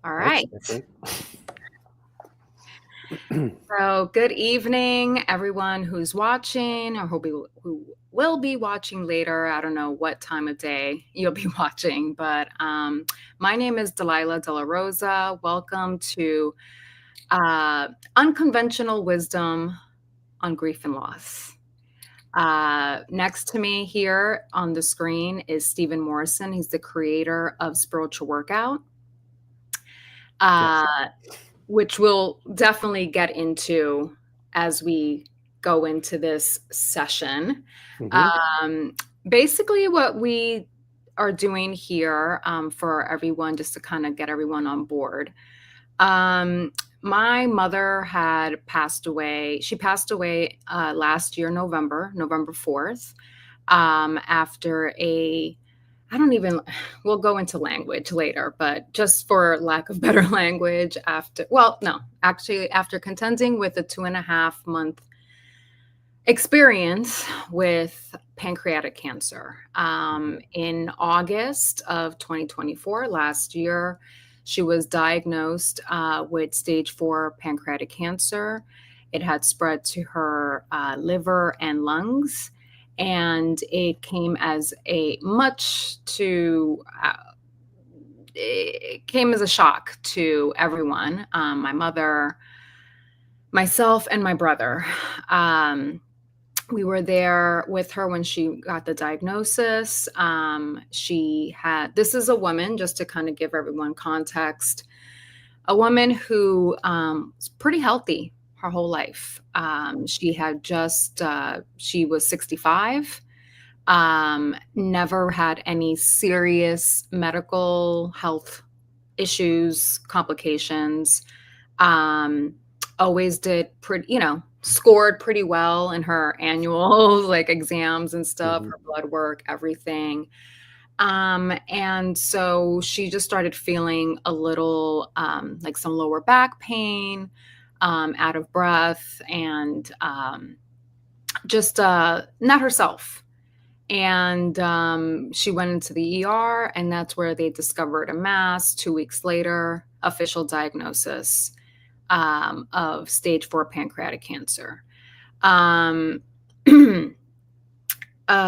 All That's right. different. So, good evening, everyone who's watching or who will be watching later. I don't know what time of day you'll be watching, but my name is Delilah De La Rosa. Welcome to Unconventional Wisdom on Grief and Loss. Next to me here on the screen is Steven Morrison. He's the creator of Spiritual Workout. Yes. Uh, which we'll definitely get into as we go into this session. Hmm. Um, Basically, what we are doing here for everyone, just to kind of get everyone on board. My mother had passed away. She passed away last year, November 4th, after I don't even, we'll go into language later, but just for lack of better language, after contending with a 2.5 month experience with pancreatic cancer. In August of 2024, last year, she was diagnosed with stage 4 pancreatic cancer. It had spread to her liver and lungs, and it came as it came as a shock to everyone, my mother, myself, and my brother. We were there with her when she got the diagnosis. This is a woman, just to kind of give everyone context, a woman who was pretty healthy her whole life. She was 65, never had any serious medical health issues, complications. Um, Always did scored pretty well in her annual like exams and stuff, Hmm. her blood work, everything. And so she just started feeling a little like some lower back pain, out of breath, and just not herself. And she went into the ER, and that's where they discovered a mass. 2 weeks later, official diagnosis of stage 4 pancreatic cancer. Um,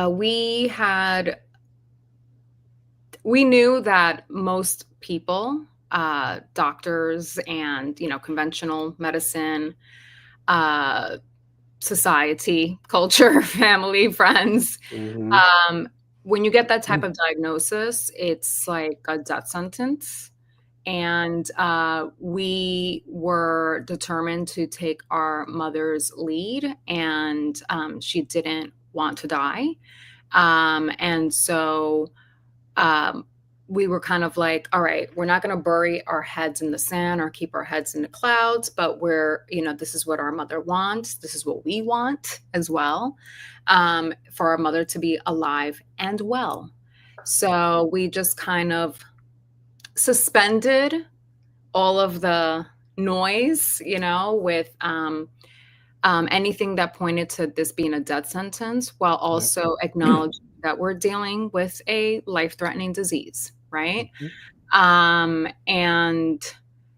we had we knew that most people, doctors and conventional medicine, uh, society, culture, family, friends, Hmm. um, when you get that type of diagnosis, it's like a death sentence. And we were determined to take our mother's lead, and she didn't want to die. And so um, we were kind of like, all right, we're not going to bury our heads in the sand or keep our heads in the clouds, but this is what our mother wants. This is what we want as well, for our mother to be alive and well. So we just kind of suspended all of the noise, with anything that pointed to this being a death sentence, while Yeah. also acknowledging that we're dealing with a life-threatening disease, right? Hmm. And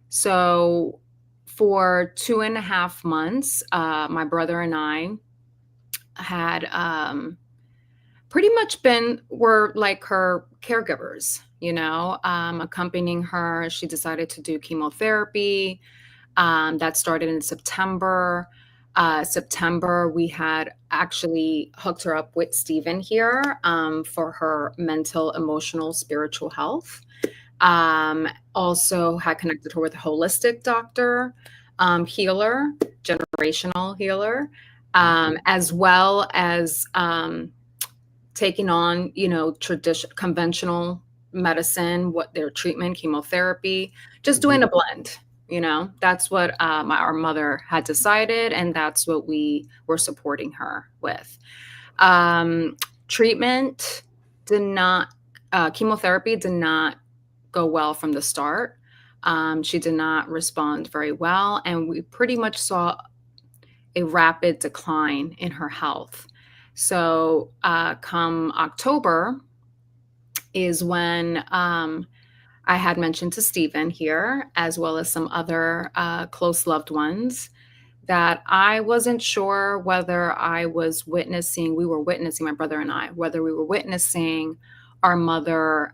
so for 2.5 months, my brother and I had pretty much were like her caregivers, accompanying her. She decided to do chemotherapy. That started in September. September, we had actually hooked her up with Steven here, for her mental, emotional, spiritual health. Also had connected her with a holistic doctor, healer, generational healer, as well as taking on, conventional medicine, what their treatment, chemotherapy, just Hmm. doing a blend. That's what our mother had decided, and that's what we were supporting her with. Um, Treatment did not, chemotherapy did not go well from the start. She did not respond very well, and we pretty much saw a rapid decline in her health. So, come October is when I had mentioned to Steven here, as well as some other close loved ones, that I wasn't sure whether we were witnessing, my brother and I, whether we were witnessing our mother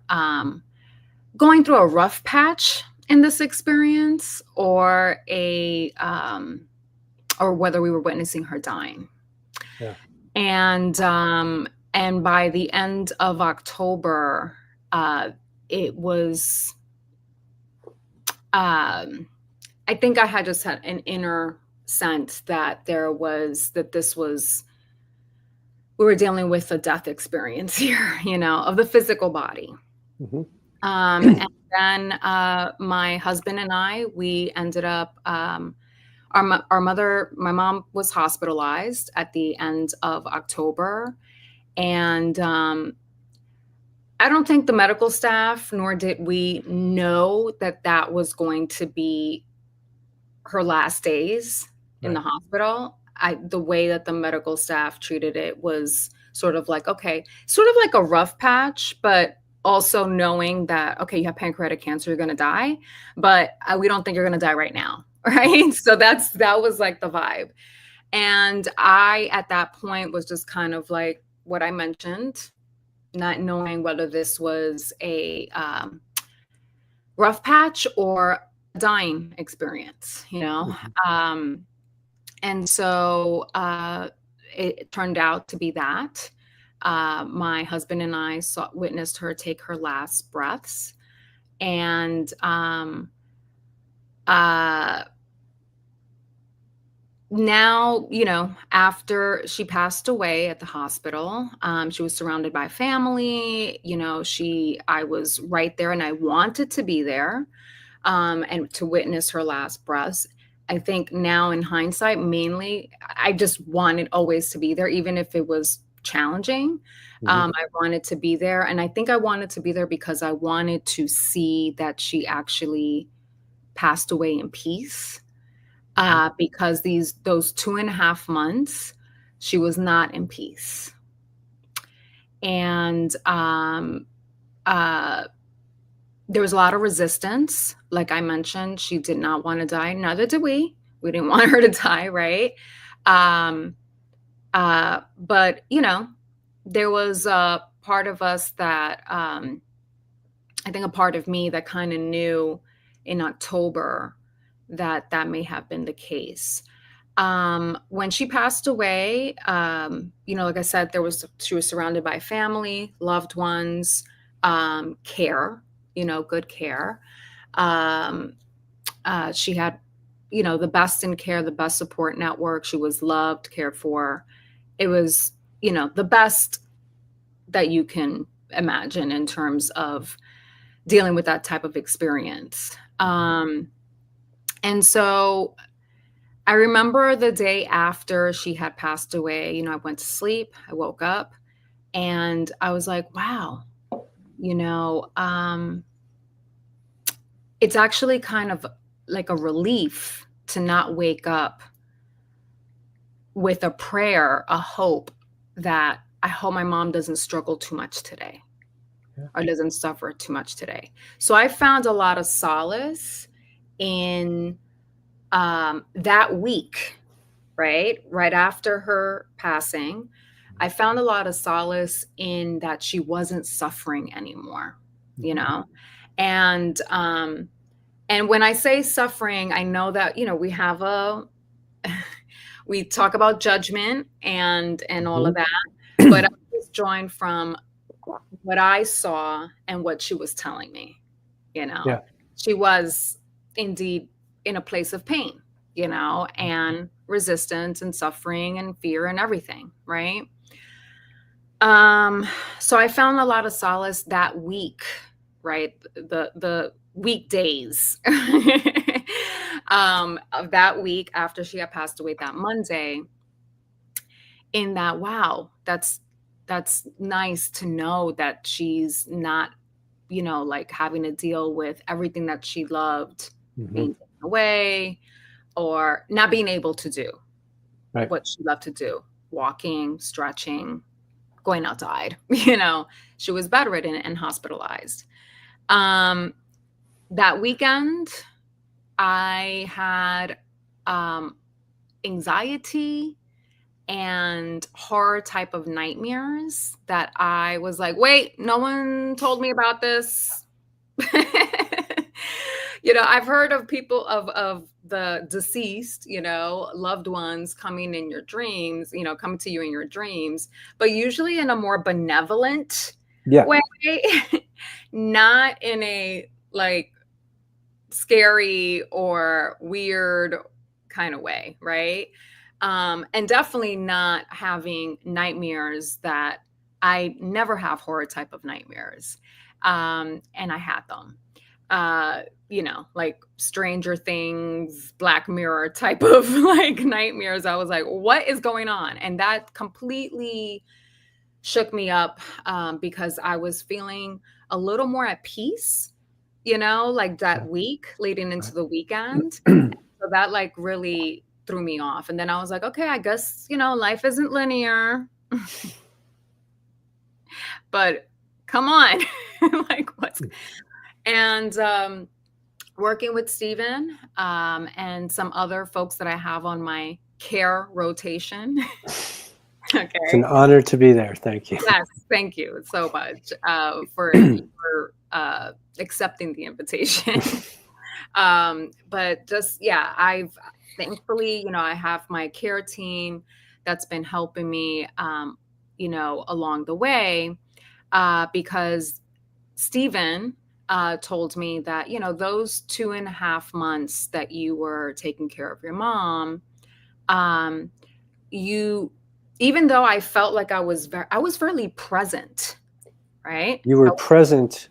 going through a rough patch in this experience, or or whether we were witnessing her dying. Yeah. And by the end of October, it was, I think I had just had an inner sense that we were dealing with a death experience here, of the physical body. Mm-hmm. And then my husband and I, we ended up, my mom was hospitalized at the end of October. And I don't think the medical staff, nor did we know that that was going to be her last days in the hospital. The way that the medical staff treated it was sort of like, okay, sort of like a rough patch, but also knowing that, okay, you have pancreatic cancer, you're going to die, but we don't think you're going to die right now. Right. So that was like the vibe. And I, at that point, was just kind of like what I mentioned, not knowing whether this was a rough patch or a dying experience, and so it turned out to be that. My husband and I witnessed her take her last breaths. And now, after she passed away at the hospital, she was surrounded by family. I was right there, and I wanted to be there and to witness her last breaths. I think now, in hindsight, mainly, I just wanted always to be there, even if it was challenging. I wanted to be there. And I think I wanted to be there because I wanted to see that she actually passed away in peace. Because those 2.5 months, she was not in peace. And there was a lot of resistance. Like I mentioned, she did not want to die. Neither did we. We didn't want her to die, right? But, there was a part of us that, I think a part of me that kind of knew in October that may have been the case. When she passed away, like I said, she was surrounded by family, loved ones, care, good care. She had, the best in care, the best support network. She was loved, cared for. It was, the best that you can imagine in terms of dealing with that type of experience. And so I remember the day after she had passed away, I went to sleep, I woke up, and I was like, wow, it's actually kind of like a relief to not wake up with a prayer, a hope that I hope my mom doesn't struggle too much today or doesn't suffer too much today. So I found a lot of solace in that week, right after her passing. I found a lot of solace in that she wasn't suffering anymore, and when I say suffering, I know that, we have we talk about judgment and all of that, but I was drawing from what I saw and what she was telling me, She was indeed in a place of pain, and resistance and suffering and fear and everything, right? So I found a lot of solace that week, right? The weekdays of that week after she had passed away that Monday, in that, wow, that's nice to know that she's not, like having to deal with everything that she loved being taken away, or not being able to do what she loved to do, walking, stretching, going outside. She was bedridden and hospitalized. that weekend, I had anxiety and horror type of nightmares that I was like, wait, no one told me about this. I've heard of people of the deceased, loved ones coming in your dreams, coming to you in your dreams, but usually in a more benevolent Yeah. way, not in a like scary or weird kind of way, right? And definitely not having nightmares that I never have horror type of nightmares. And I had them. Like Stranger Things, Black Mirror type of like nightmares. I was like, what is going on? And that completely shook me up because I was feeling a little more at peace, like that week leading into the weekend. So that like really threw me off. And then I was like, okay, I guess, life isn't linear, but come on. Like and working with Steven and some other folks that I have on my care rotation. It's Okay. an honor to be there. Thank you. Yes, thank you so much for accepting the invitation. But just, yeah, I've thankfully, I have my care team that's been helping me, along the way, because Stephen told me that, those 2.5 months that you were taking care of your mom, um, you, even though I felt like I was fairly present, right? You were present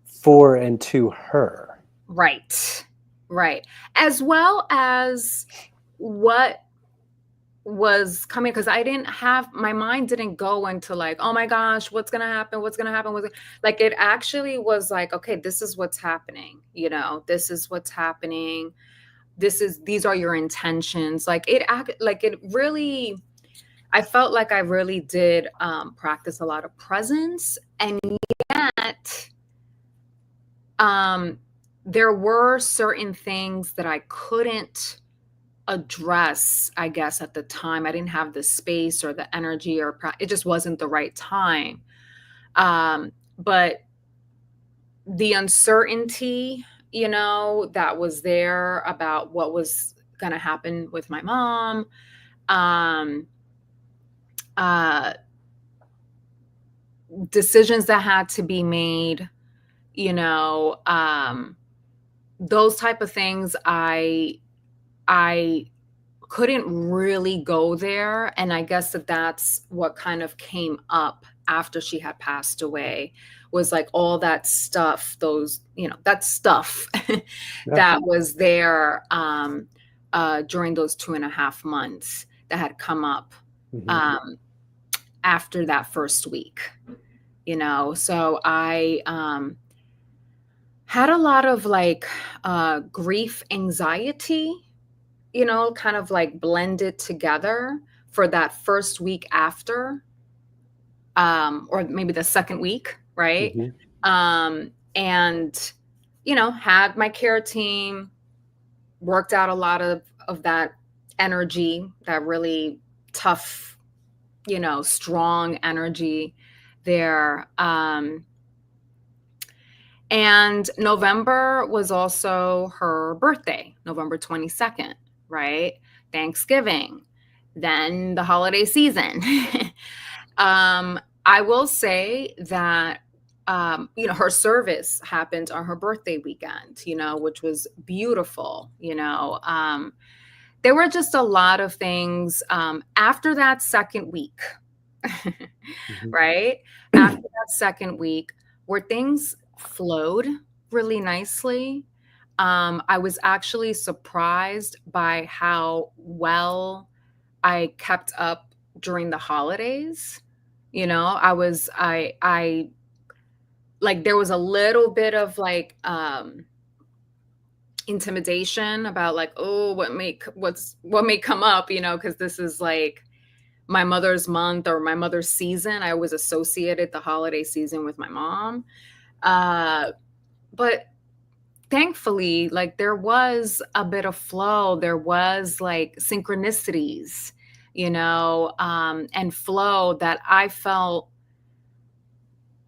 for and to her. Right. Right. As well as what was coming, because I didn't have my mind didn't go into like, oh my gosh, what's gonna happen? What's gonna happen? Like it actually was like, okay, this is what's happening, this is what's happening. These are your intentions. Like it really, I felt like I really did practice a lot of presence, and yet there were certain things that I couldn't address, I guess, at the time. I didn't have the space or the energy, or it just wasn't the right time. But the uncertainty, that was there about what was going to happen with my mom, uh, decisions that had to be made, those type of things, I couldn't really go there. And I guess that's what kind of came up after she had passed away, was like all that stuff, that stuff that was there during those 2.5 months that had come up after that first week, So I had a lot of like grief, anxiety, kind of like blended together for that first week after, or maybe the second week, right? And, had my care team, worked out a lot of that energy, that really tough, strong energy there. And November was also her birthday, November 22nd, right? Thanksgiving, then the holiday season. I will say that, her service happened on her birthday weekend, which was beautiful. There were just a lot of things after that second week, right? After that second week, where things flowed really nicely. I was actually surprised by how well I kept up during the holidays. I like, there was a little bit of like intimidation about like, oh, what may come up, because this is like my mother's month or my mother's season. I always associated the holiday season with my mom. But thankfully, like, there was a bit of flow, there was, like, synchronicities, and flow that I felt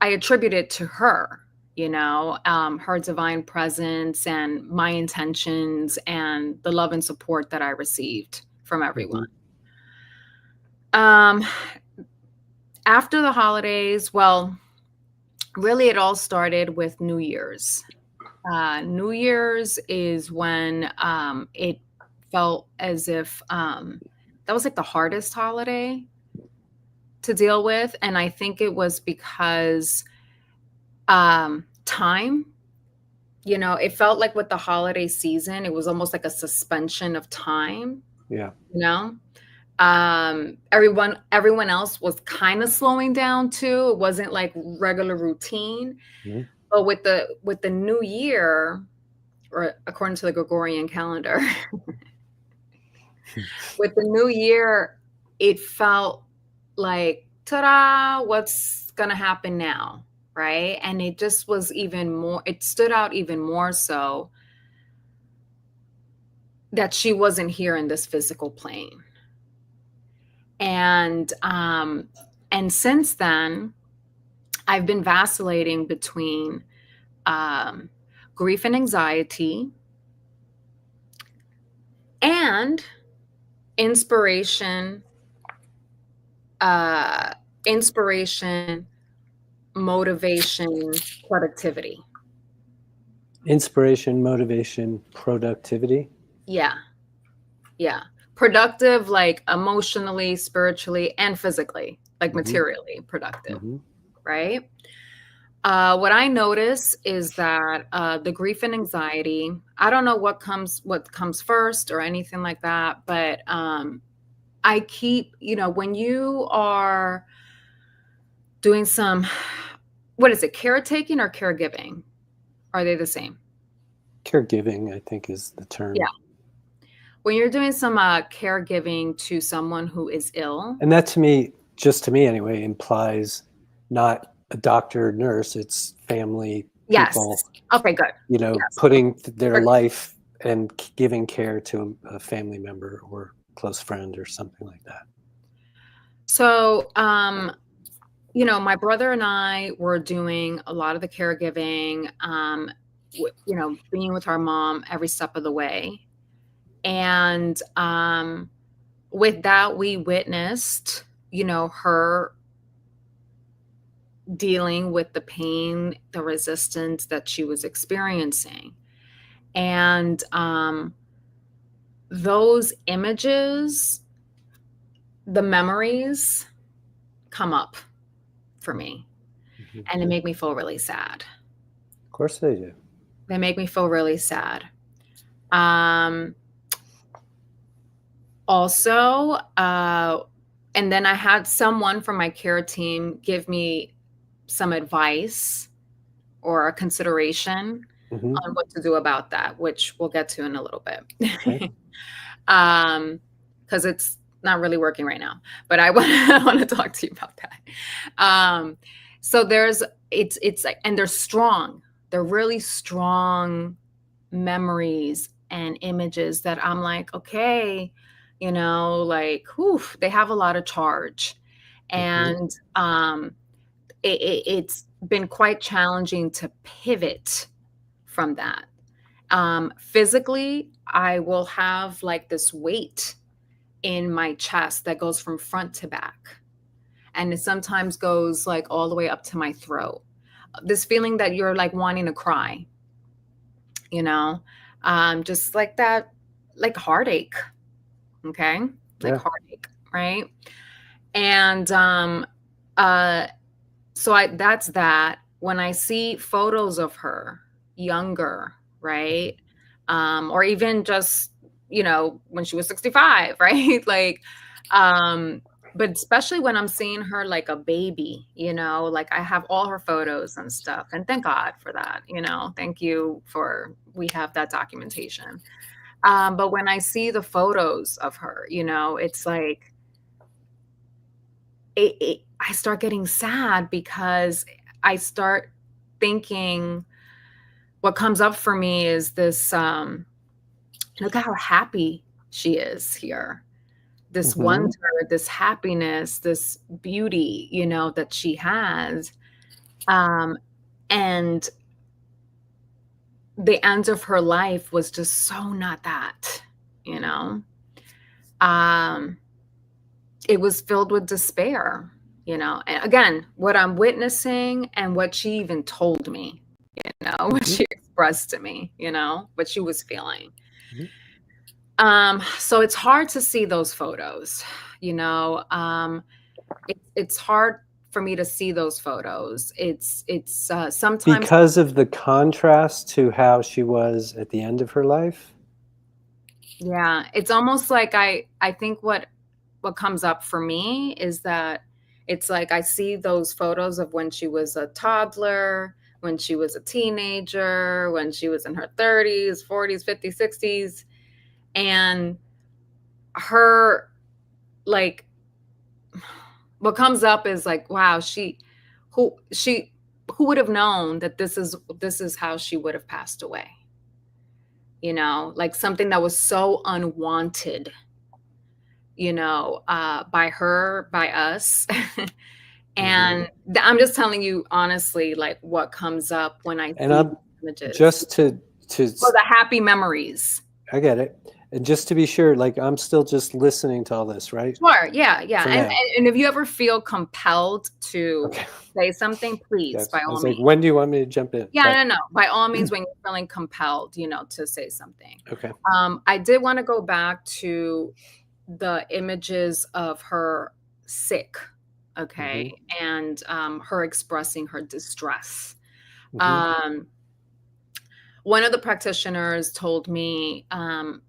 I attributed to her, her divine presence and my intentions and the love and support that I received from everyone. Mhm. Um, After the holidays, well, really it all started with New Year's. New Year's is when it felt as if that was like the hardest holiday to deal with. And I think it was because time, it felt like with the holiday season, it was almost like a suspension of time, Yeah. you know? Everyone else was kind of slowing down too. It wasn't like regular routine. Mhm. But with the new year, or according to the Gregorian calendar, with the new year, it felt like, ta-da, what's gonna happen now? Right. And it just was it stood out even more so that she wasn't here in this physical plane. And since then, I've been vacillating between um, grief and anxiety and inspiration, uh, inspiration, motivation, productivity. Inspiration, motivation, productivity. Yeah, yeah. Productive, like emotionally, spiritually, and physically, like Mhm. materially productive, Mhm. right? What I notice is that the grief and anxiety, I don't know what comes first or anything like that, but I keep, when you are doing some, what is it, caretaking or caregiving? Are they the same? Caregiving, I think, is the Yeah. term. When you're doing some caregiving to someone who is ill. And that to me, just to me anyway, implies not a doctor, nurse, it's family Yes. people, Okay, good. Yes. putting their Or- life and giving care to a family member or close friend or something like that. So, my brother and I were doing a lot of the caregiving, being with our mom every step of the way. And with that, we witnessed, her dealing with the pain, the resistance that she was experiencing. And those images, the memories come up for me, Mhm. and they make me feel really sad. Of course they do. They make me feel really sad. Um, Also, and then I had someone from my care team give me some advice or a consideration Mhm. on what to do about that, which we'll get to in a little Okay. bit. Because it's not really working right now, but I want I want to talk to you about that. Um, so it's like, and they're strong. They're really strong memories and images that I'm like, okay, like, whew, they have a lot of charge. Mhm. And it's been quite challenging to pivot from that. Physically, I will have like this weight in my chest that goes from front to back. And it sometimes goes like all the way up to my throat. This feeling that you're like wanting to cry, you know, just like that, like heartache. Okay. Like Yeah. heartache. Right. And uh, so that's that. When I see photos of her younger, right? Or even just, when she was 65, right? Like, um, but especially when I'm seeing her like a baby, like I have all her photos and stuff. And thank God for that, thank you for we have that documentation. But when I see the photos of her, it's like I start getting sad because I start thinking, what comes up for me is this, look at how happy she is here. This Mm-hmm. wonder, this happiness, this beauty, that she has. And the end of her life was just so not that, you know? Um, it was filled with despair, And again, what I'm witnessing and what she even told me, what Mm-hmm. she expressed to me, what she was feeling. Mm-hmm. So it's hard to see those photos, it's hard for me to see those photos. It's sometimes, Because of the contrast to how she was at the end of her life. yeah, it's almost like I think what comes up for me is that it's like I see those photos of when she was a toddler, when she was a teenager, when she was in her 30s, 40s, 50s, 60s, and her, like, what comes up is like, wow, who she who would have known that this is how she would have passed away, like something that was so unwanted, by her, by us. Mm-hmm. And I'm just telling you honestly, like what comes up when I And see I'm these images. just to Well, the happy memories. I get it. And just to be sure, like I'm still just listening to all this, right? Sure, yeah, yeah. For And, now. and and if you ever feel compelled to Okay. say something, please, by Yes. I all was like, means. when do you want me to jump in? Yeah, Right. no, no. By all means, when you're feeling compelled, to say something. Okay. I did want to go back to the images of her sick, Mm-hmm. okay, and her expressing her distress. Mm-hmm. Um, One of the practitioners told me,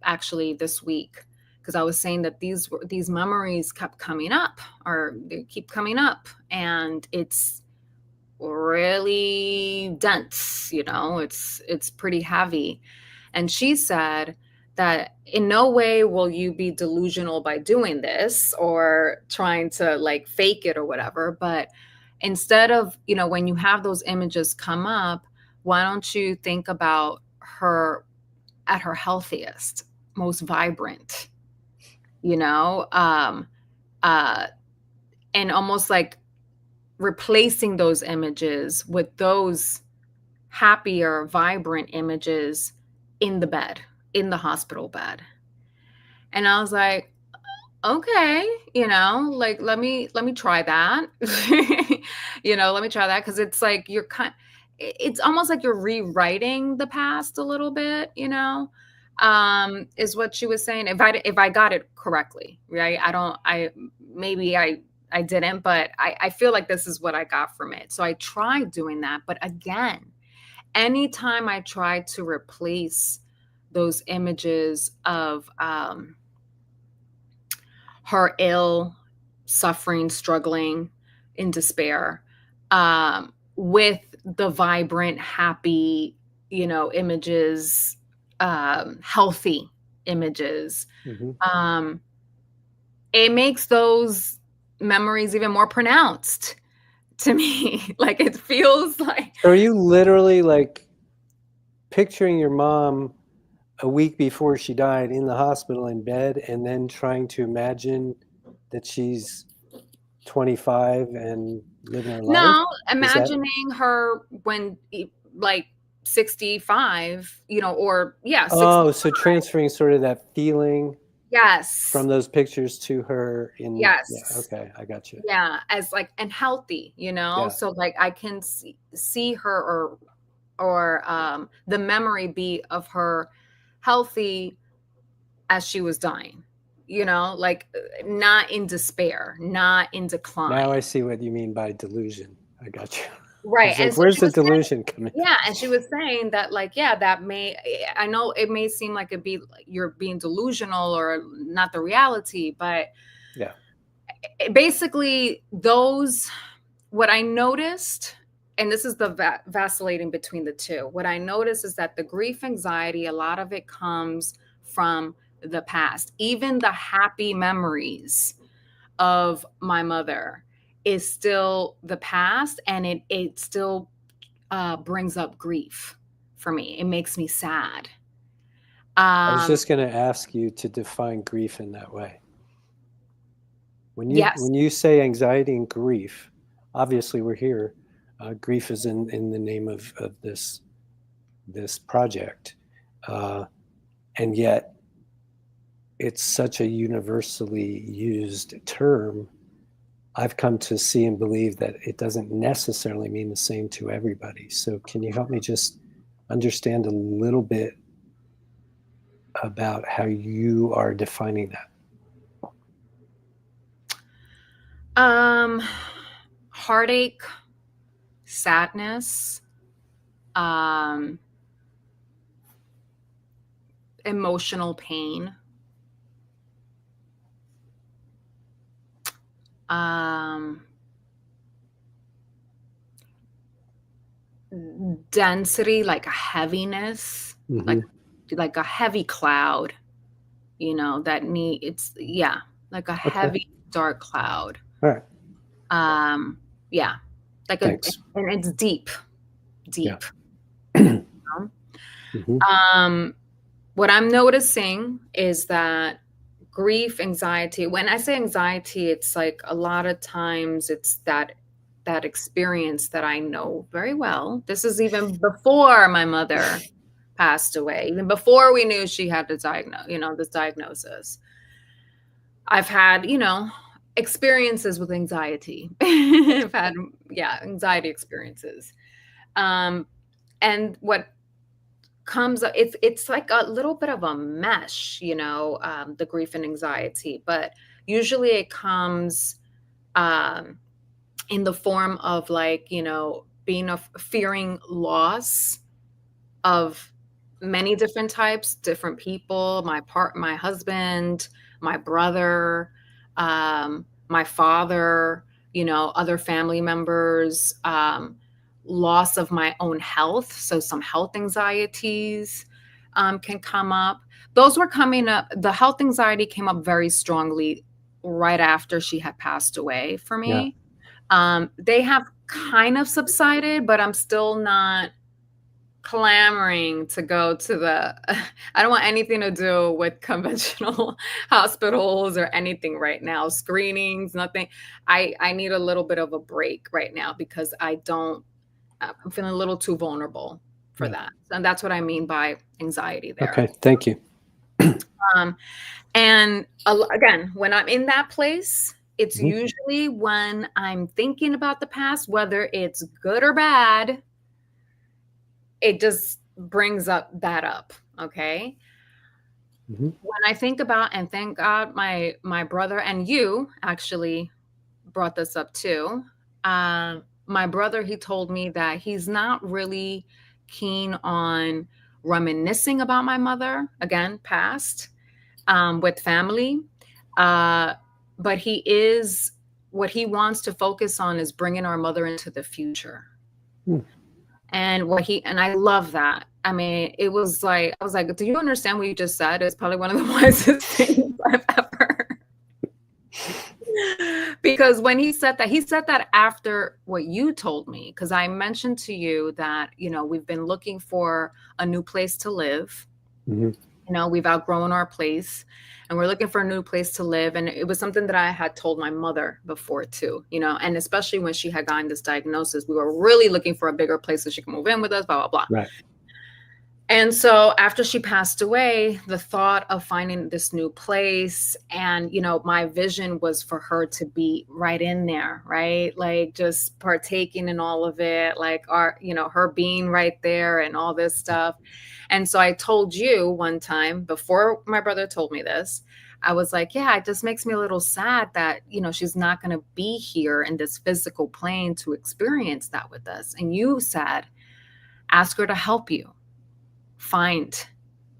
actually this week, because I was saying that these memories kept coming up, or they keep coming up, and it's really dense. It's pretty heavy. And she said that in no way will you be delusional by doing this or trying to like fake it or whatever, but instead of, when you have those images come up, why don't you think about her at her healthiest, most vibrant, you know? Uh and almost like replacing those images with those happier, vibrant images in the bed, in the hospital bed. And I was like, okay, like let me try that. Let me try that, because it's like it's almost like you're rewriting the past a little bit, is what she was saying. If I got it correctly, right? I maybe I didn't, but I feel like this is what I got from it. So I tried doing that. But again, anytime I try to replace those images of her ill, suffering, struggling, in despair, with the vibrant, happy, images, healthy images, Mm-hmm. um, it makes those memories even more pronounced to me. Like it feels like, So are you literally like picturing your mom a week before she died in the hospital in bed and then trying to imagine that she's 25 and living her life? no, Is that imagining her when like 65, or yeah, 60. oh, so transferring sort of that feeling Yes. from those pictures to her in yeah, Yes. okay, I got you. Yeah, as like and healthy, Yeah. so like I can see her, or the memory be of her healthy as she was dying, like not in despair, not in Now decline. I see what you mean by delusion. I got you. I Right. was And like, so where's she the was saying, delusion coming yeah, and she was saying that, like, yeah, that may, I know it may seem like you're being delusional or not the reality, but Yeah. basically what I noticed, and this is the vacillating between the two, what I noticed is that the grief anxiety, a lot of it comes from the past. Even the happy memories of my mother is still the past, and it still brings up grief. for me. It makes me sad. I was just going to ask you to define grief in that way. Yes. When you say anxiety and grief, obviously we're here. Grief is in the name of this project, and yet it's such a universally used term. I've come to see and believe that it doesn't necessarily mean the same to everybody. So can you help me just understand a little bit about how you are defining that? Heartache, sadness, emotional pain, density, like a heaviness, like a heavy cloud, like a heavy dark cloud. All right. Yeah, like Thanks. and it's deep. Yeah. What I'm noticing is that grief, anxiety, when I say anxiety, it's like a lot of times it's that experience that I know very well. This is even before my mother passed away, even before we knew she had this diagnosis. I've had, experiences with anxiety. I've had, anxiety experiences. And what comes up, it's like a little bit of a mesh, the grief and anxiety, but usually it comes in the form of like, fearing loss of many different types, different people, my husband, my brother, my father, other family members, loss of my own health. So some health anxieties can come up. Those were coming up. The health anxiety came up very strongly right after she had passed away for me. Yeah. They have kind of subsided, but I'm still not clamoring to go to I don't want anything to do with conventional hospitals or anything right now, screenings, nothing. I need a little bit of a break right now because I'm feeling a little too vulnerable for that. And that's what I mean by anxiety there. Okay, thank you. And again, when I'm in that place, it's usually when I'm thinking about the past, whether it's good or bad, it just brings that up. Okay. When I think about, and thank God my brother and you actually brought this up too. My brother, he told me that he's not really keen on reminiscing about my mother, again, past, with family. But what he wants to focus on is bringing our mother into the future. And I love that. I mean, I was like, do you understand what you just said? It's probably one of the wisest things I've ever. Because when he said that after what you told me, because I mentioned to you that, we've been looking for a new place to live. We've outgrown our place and we're looking for a new place to live. And it was something that I had told my mother before too, and especially when she had gotten this diagnosis, we were really looking for a bigger place so she could move in with us, blah, blah, blah. Right. And so after she passed away, the thought of finding this new place and, my vision was for her to be right in there, right? Like just partaking in all of it, like her being right there and all this stuff. And so I told you one time before my brother told me this, I was like, yeah, it just makes me a little sad that, she's not going to be here in this physical plane to experience that with us. And you said, ask her to help you find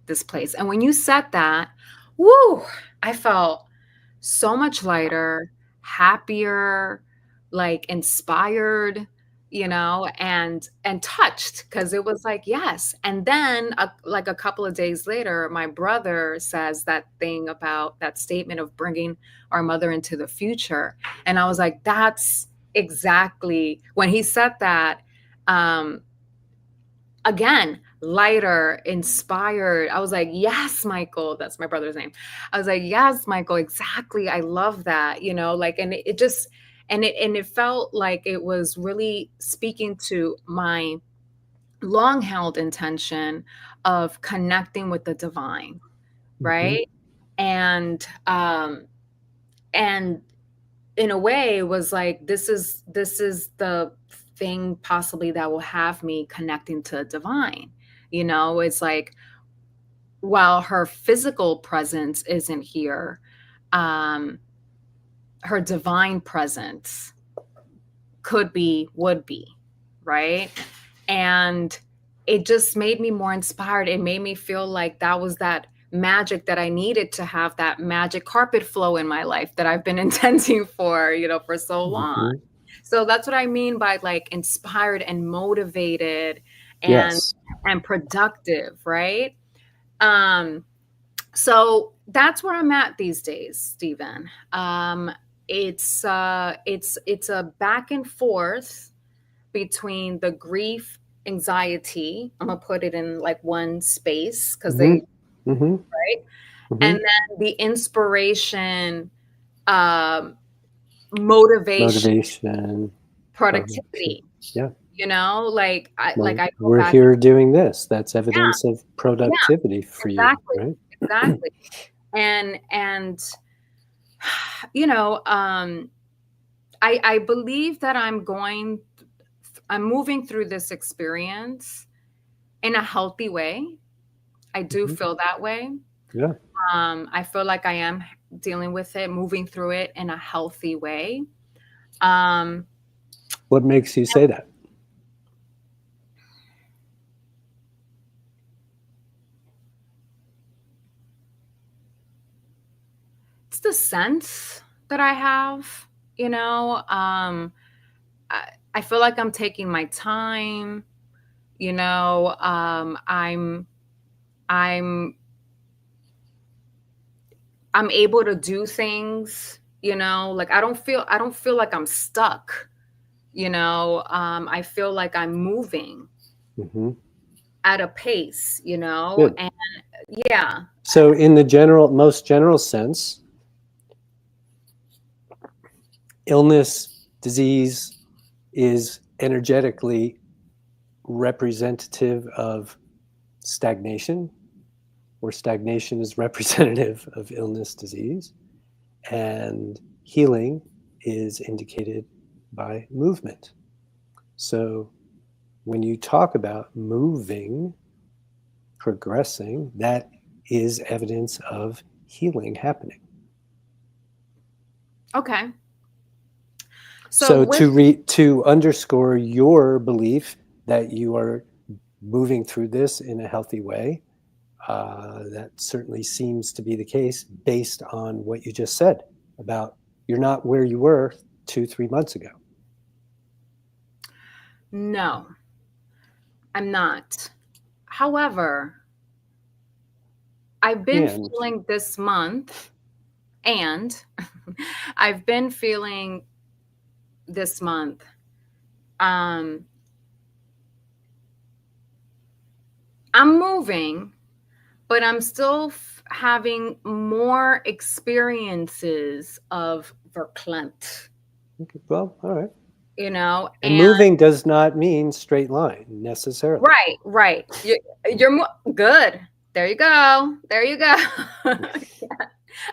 this place. And when you said that, I felt so much lighter, happier, like inspired, and touched, because it was like, yes. And then like a couple of days later, my brother says that thing about that statement of bringing our mother into the future. And I was like, that's exactly when he said that. Again, lighter, inspired. I was like, yes, Michael. That's my brother's name. I was like, yes, Michael, exactly. I love that, like, and it just, and it felt like it was really speaking to my long held intention of connecting with the divine, Mm-hmm. right? And in a way it was like, this is the thing possibly that will have me connecting to divine. It's like, while her physical presence isn't here, um her divine presence could be, would be, right? And it just made me more inspired. It made me feel like that was that magic that I needed to have, that magic carpet flow in my life that I've been intending for, for so long. Mm-hmm. So that's what I mean by like inspired and motivated and Yes. productive, right? Um so that's where I'm at these days, Stephen. It's a back and forth between the grief, anxiety. I'm gonna put it in like one space because Mm-hmm. they, Mm-hmm. right, Mm-hmm. and then the inspiration, um, motivation, Motivation. Production. productivity. Yeah. Like Well, I go we're back. here doing this. That's Yeah, evidence of yeah, productivity for you, exactly, right? exactly. And you know, um, I believe that I'm moving through this experience in a healthy way. I do Mm-hmm. feel that way. Yeah. I feel like I am dealing with it, moving through it in a healthy way. Um, What makes you say that? it's the sense that I have, you know. I feel like I'm taking my time, you know. I'm I'm able to do things, like I don't feel like I'm stuck, I feel like I'm moving Mm-hmm. at a pace, Good. and yeah. So, in the most general sense, illness, disease is energetically representative of stagnation, or stagnation is representative of illness, disease, and healing is indicated by movement. So, when you talk about moving, progressing, that is evidence of healing happening. Okay. So So with to underscore your belief that you are moving through this in a healthy way, that certainly seems to be the case based on what you just said about you're not where you were 2, 3 months ago. No, I'm not. However, I've been And feeling this month, and I've been feeling this month. Um, I'm moving, but I'm still having more experiences of verklempt, well, all right. And and moving does not mean straight line necessarily. right, right. You're good. There you go. There you go.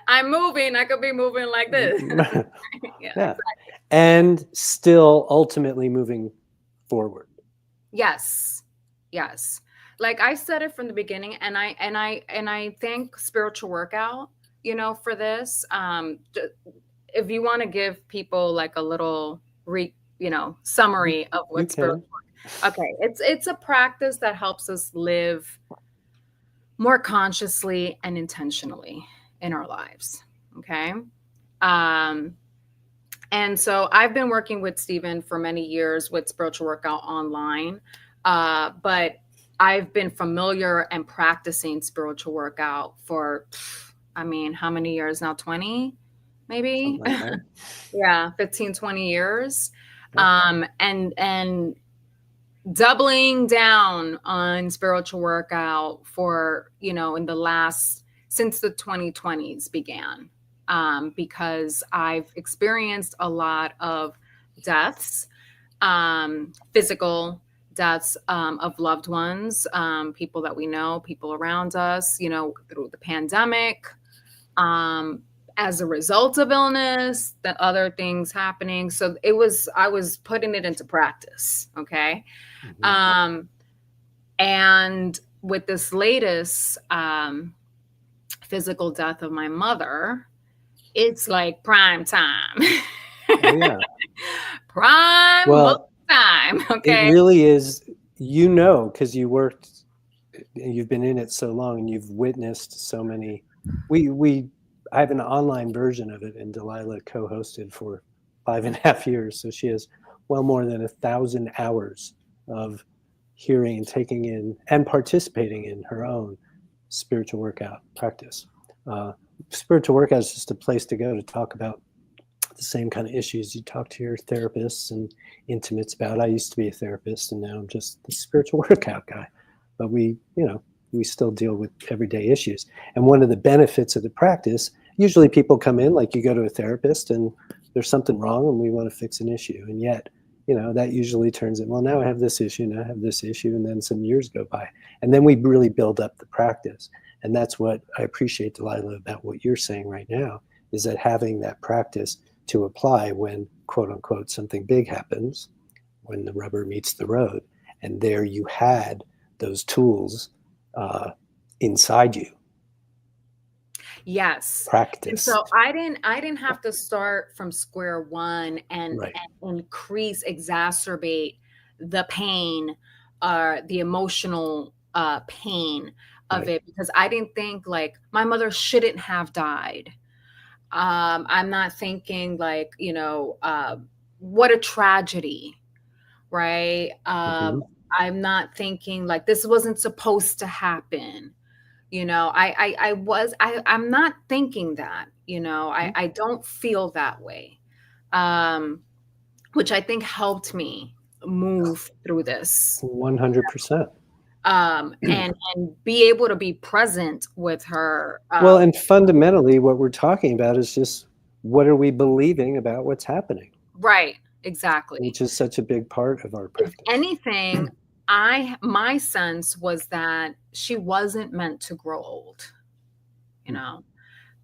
I'm moving. I could be moving like this. Yeah, Yeah. exactly. And still ultimately moving forward. Yes. Yes. Like I said it from the beginning, and I thank spiritual workout, for this. If you want to give people like a little You, summary of you what spiritual can. work. Okay, it's a practice that helps us live more consciously and intentionally in our lives. Okay. Um, and so I've been working with Steven for many years with spiritual workout online. But I've been familiar and practicing spiritual workout for, I mean, how many years now? 20, maybe? Something like that. Yeah, 15, 20 years. Yeah. And doubling down on spiritual workout for, in the last, since the 2020s began, because I've experienced a lot of deaths, physical deaths, of loved ones, people that we know, people around us, through the pandemic, as a result of illness, the other things happening. So I was putting it into practice. Okay. Mhm. And with this latest, physical death of my mother, it's like prime time. Oh yeah. Prime book Well, time. it Okay. really is, because you've been in it so long and you've witnessed so many. We I have an online version of it, and Delilah co-hosted for 5.5 years, so she has well more than 1,000 hours of hearing and taking in and participating in her own spiritual workout practice. Uh, Spiritual workout is just a place to go to talk about the same kind of issues you talk to your therapists and intimates about. I used to be a therapist, and now I'm just the spiritual workout guy. But we still deal with everyday issues. And one of the benefits of the practice, usually people come in like you go to a therapist and there's something wrong and we want to fix an issue. And yet, that usually turns in, well, now I have this issue, now I have this issue, and then some years go by. And then we really build up the practice. And that's what I appreciate, Delilah, about what you're saying right now, is that having that practice to apply when, quote unquote, something big happens, when the rubber meets the road. And there you had those tools inside you. Yes. And Practiced. so I didn't have to start from square one Right. and exacerbate the pain, the emotional pain of Right. it, because I didn't think like my mother shouldn't have died. I'm not thinking like, what a tragedy, right? Mm-hmm. I'm not thinking like this wasn't supposed to happen. I'm not thinking that, I don't feel that way. Um, which I think helped me move through this, 100%. and be able to be present with her. Well, and fundamentally, what we're talking about is just what are we believing about what's happening, Right, exactly. which is such a big part of our If practice. anything, my sense was that she wasn't meant to grow old, you know.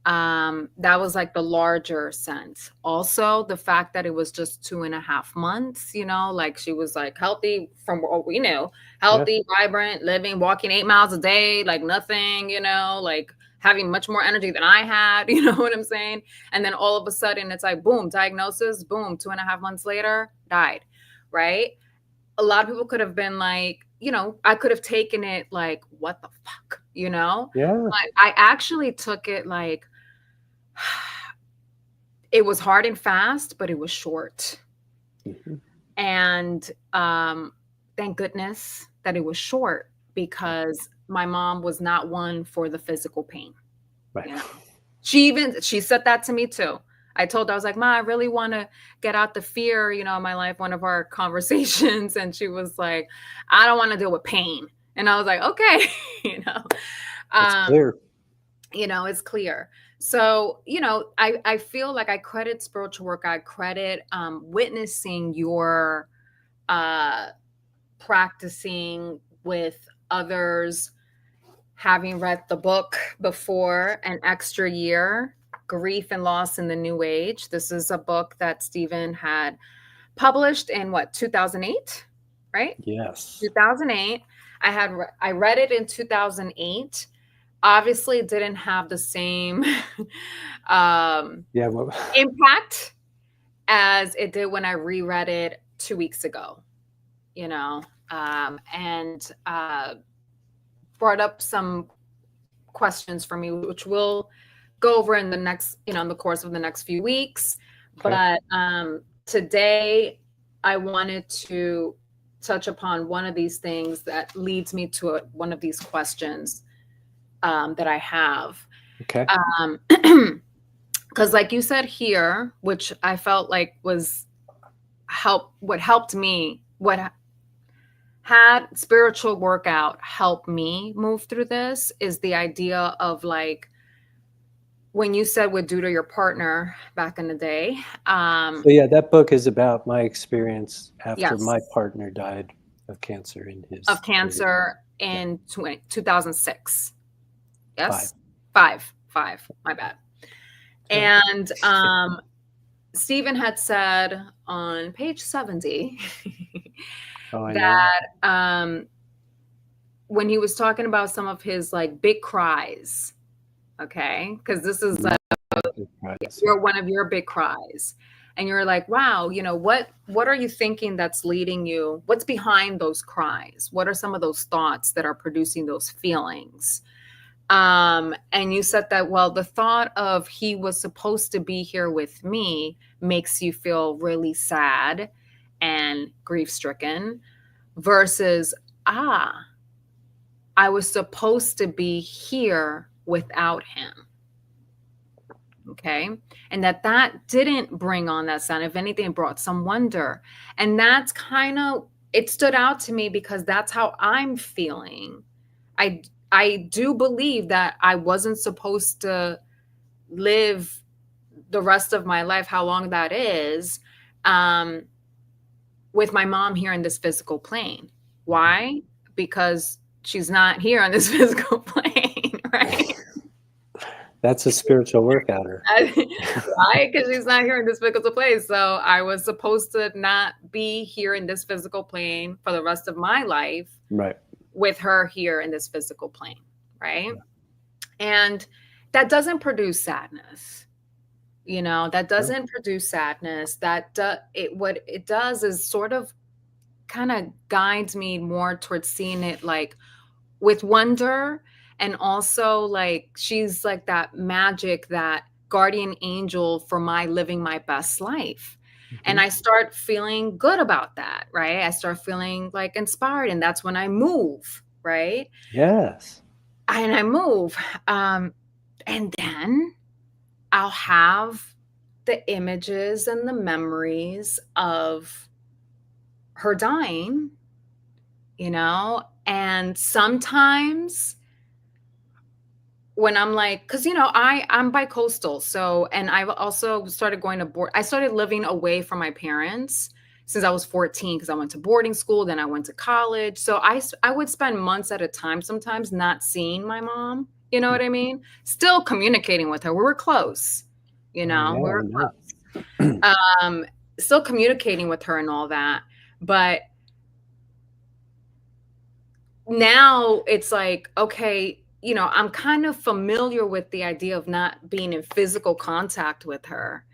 That was like the larger sense. Also, the fact that it was just 2.5 months, like she was like healthy from what we knew, Yeah. healthy, vibrant, living, walking 8 miles a day, like nothing, like having much more energy than I had, you know what I'm saying? And then all of a sudden it's like, boom, diagnosis, boom, 2.5 months later, died, right? A lot of people could have been like, I could have taken it like, what the fuck, Yeah. But I actually took it like, it was hard and fast, but it was short. Mm-hmm. And thank goodness that it was short, because my mom was not one for the physical pain. Right. You know, she said that to me too. I told her, I was like, Ma, I really want to get out the fear, in my life, one of our conversations. And she was like, I don't want to deal with pain. And I was like, okay, you know. It's Um, clear. it's clear. So, I feel like I credit spiritual work. I credit witnessing your uh, practicing with others, having read the book before An Extra Year, Grief and Loss in the New Age. This is a book that Steven had published in 2008, right? Yes. 2008. I read it in 2008. Obviously it didn't have the same um, Yeah. Well, impact as it did when I reread it 2 weeks ago, and brought up some questions for me, which we'll go over in the next, in the course of the next few weeks. okay. But today I wanted to touch upon one of these things that leads me to one of these questions that I have. Okay. Because like you said here, which I felt like was what helped me, had spiritual workout help me move through this is the idea of like when you said would do to your partner back in the day. So yeah, that book is about my experience after my Yes, partner died of cancer in of his 30s. cancer Yeah, in 2006. 5. Yes, five. My bad. Right. And Stephen had said on page 70 Oh, I know. that when he was talking about some of his like big cries, okay, because this is Right. you're one of your big cries, and you're like, wow, you know, what are you thinking that's leading you? What's behind those cries? What are some of those thoughts that are producing those feelings? And you said that, well, the thought of he was supposed to be here with me makes you feel really sad and grief stricken versus, ah, I was supposed to be here without him. Okay. And that didn't bring on that sound. If anything, it brought some wonder. And that's kind of, it stood out to me because that's how I'm feeling. I do believe that I wasn't supposed to live the rest of my life, how long that is, um, with my mom here in this physical plane. Why? Because she's not here on this physical plane, right? That's a spiritual workouter. Right? Because she's not here in this physical place. So I was supposed to not be here in this physical plane for the rest of my life Right. with her here in this physical plane. Right. And that doesn't produce sadness. You know, that doesn't produce sadness. What it does is sort of kind of guides me more towards seeing it like with wonder, and also like she's like that magic, that guardian angel for my living my best life. And I start feeling good about that, right? I start feeling like inspired, and that's when I move, right? Yes. And I move. And then I'll have the images and the memories of her dying, you know, and sometimes when I'm like, because you know, I'm bi-coastal, so, and I've also started going to board. I started living away from my parents since I was 14 because I went to boarding school, then I went to college. So I would spend months at a time sometimes not seeing my mom. You know what I mean? Still communicating with her. We were close. You Oh know, yeah, we I were know. close. Still communicating with her and all that, but now it's like, okay, you know, I'm kind of familiar with the idea of not being in physical contact with her.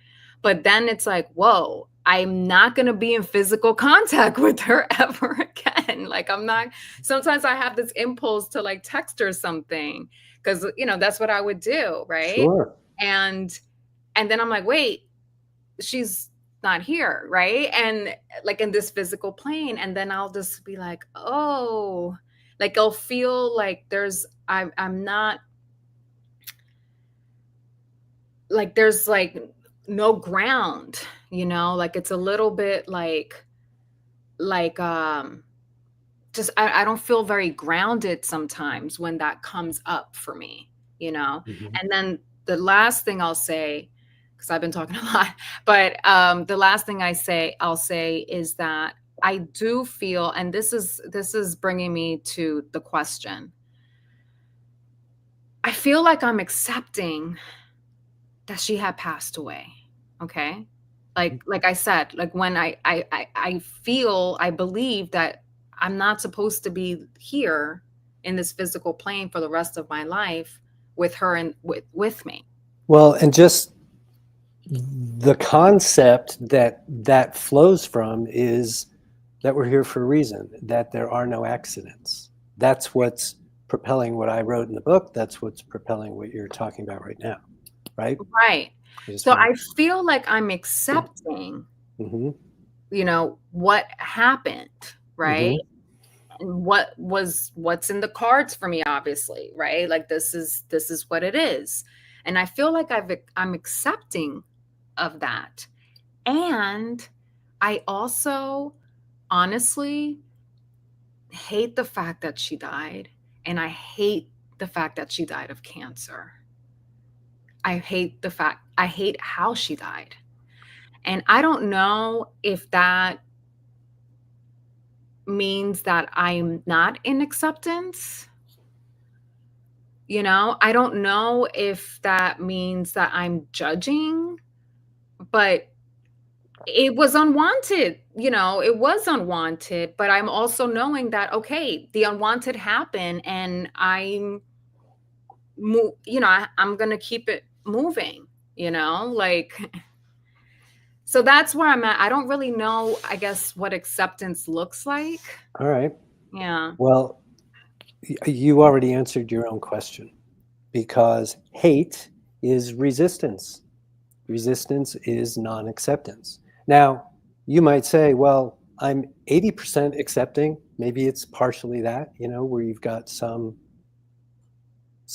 But then it's like, whoa, I'm not going to be in physical contact with her ever again. Like, I'm not, sometimes I have this impulse to like text her something because, you know, that's what I would do. Right. Sure. And, and then I'm like, wait, she's not here. Right. And like in this physical plane. And then I'll just be like, oh, like I'll feel like I'm not like there's like no ground, you know, like it's a little bit like just I don't feel very grounded sometimes when that comes up for me, you know. Mhm. And then the last thing I'll say, because I've been talking a lot, but the last thing I'll say is that I do feel, and this is bringing me to the question. I feel like I'm accepting that she had passed away. Okay. Like I said, like when I feel, I believe that I'm not supposed to be here in this physical plane for the rest of my life with her and with me. Well, and just the concept that flows from is that we're here for a reason, that there are no accidents. That's what's propelling what I wrote in the book. That's what's propelling what you're talking about right now, right? Right. I just So want I feel like I'm accepting, to. you know, what happened, right? Hmm. And what's in the cards for me, obviously, right? Like this is what it is. And I feel like I'm accepting of that. And I also honestly hate the fact that she died, and I hate the fact that she died of cancer. I hate how she died. And I don't know if that means that I'm not in acceptance. I don't know if that means that I'm judging, but it was unwanted. It was unwanted, but I'm also knowing that, okay, the unwanted happened and I'm going to keep it moving, like, so that's where I'm at. I don't really know, I guess, what acceptance looks like. All right. Yeah. Well, you already answered your own question, because hate is resistance. Resistance is non-acceptance. Now, you might say, well, I'm 80% accepting. Maybe it's partially that, where you've got some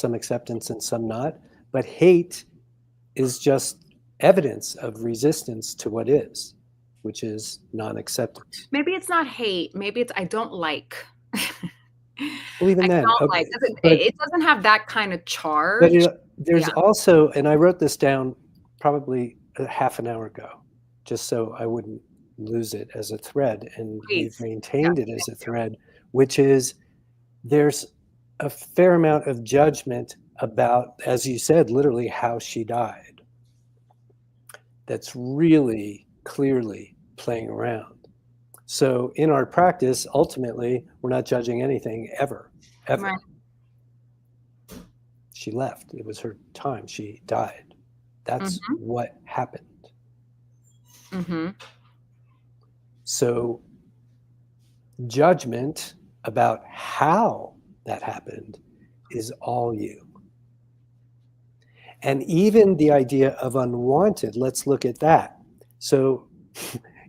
acceptance and some not. But hate is just evidence of resistance to what is, which is non-acceptance. Maybe it's not hate. Maybe it's I don't like. Well, even I then, don't like. okay, It doesn't have that kind of but charge. there's Yeah, also, and I wrote this down probably a half an hour ago, just so I wouldn't lose it as a thread, and you've please. Yes, maintained it as a thank thread, which is there's a fair amount of judgment about, as you said, literally how she died. That's really clearly playing around. So in our practice, ultimately, we're not judging anything ever, you. ever. Right. She left. It was her time. She died. That's Mhm. what happened. Mhm. So judgment about how that happened is all you. And even the idea of unwanted, let's look at that. So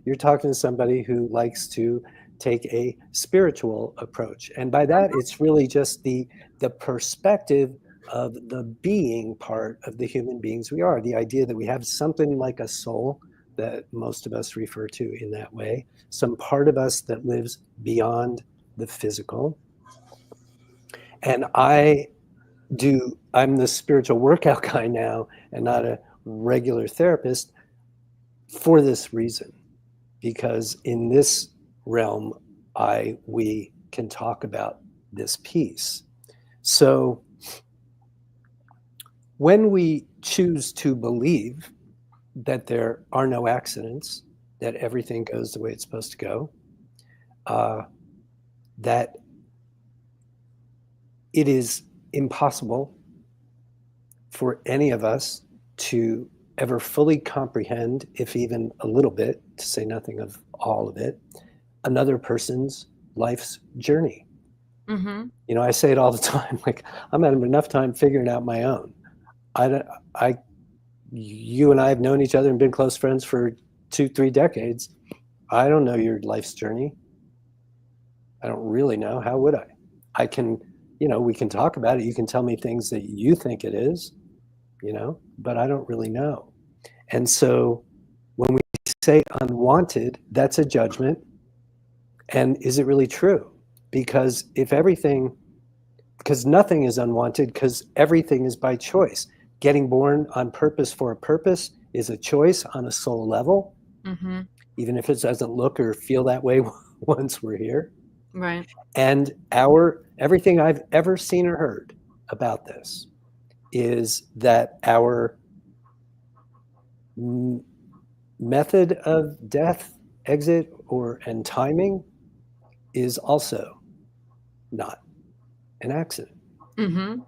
you're talking to somebody who likes to take a spiritual approach. And by that, it's really just the perspective of the being part of the human beings we are. The idea that we have something like a soul that most of us refer to in that way, some part of us that lives beyond the physical. And I'm the spiritual workout guy now and not a regular therapist for this reason, because in this realm, we can talk about this piece. So when we choose to believe that there are no accidents, that everything goes the way it's supposed to go, that it is impossible for any of us to ever fully comprehend, if even a little bit, to say nothing of all of it, another person's life's journey. Mhm. I say it all the time, like, I'm having enough time figuring out my own. You and I have known each other and been close friends for 2-3 decades. I don't know your life's journey. I don't really know. How would I? I can, we can talk about it. You can tell me things that you think it is, but I don't really know. And so when we say unwanted, that's a judgment. And is it really true? Because nothing is unwanted, because everything is by choice. Getting born on purpose for a purpose is a choice on a soul level, Mhm. even if it doesn't look or feel that way once we're here. Right. And everything I've ever seen or heard about this is that our method of death, exit, and timing is also not an accident Mhm.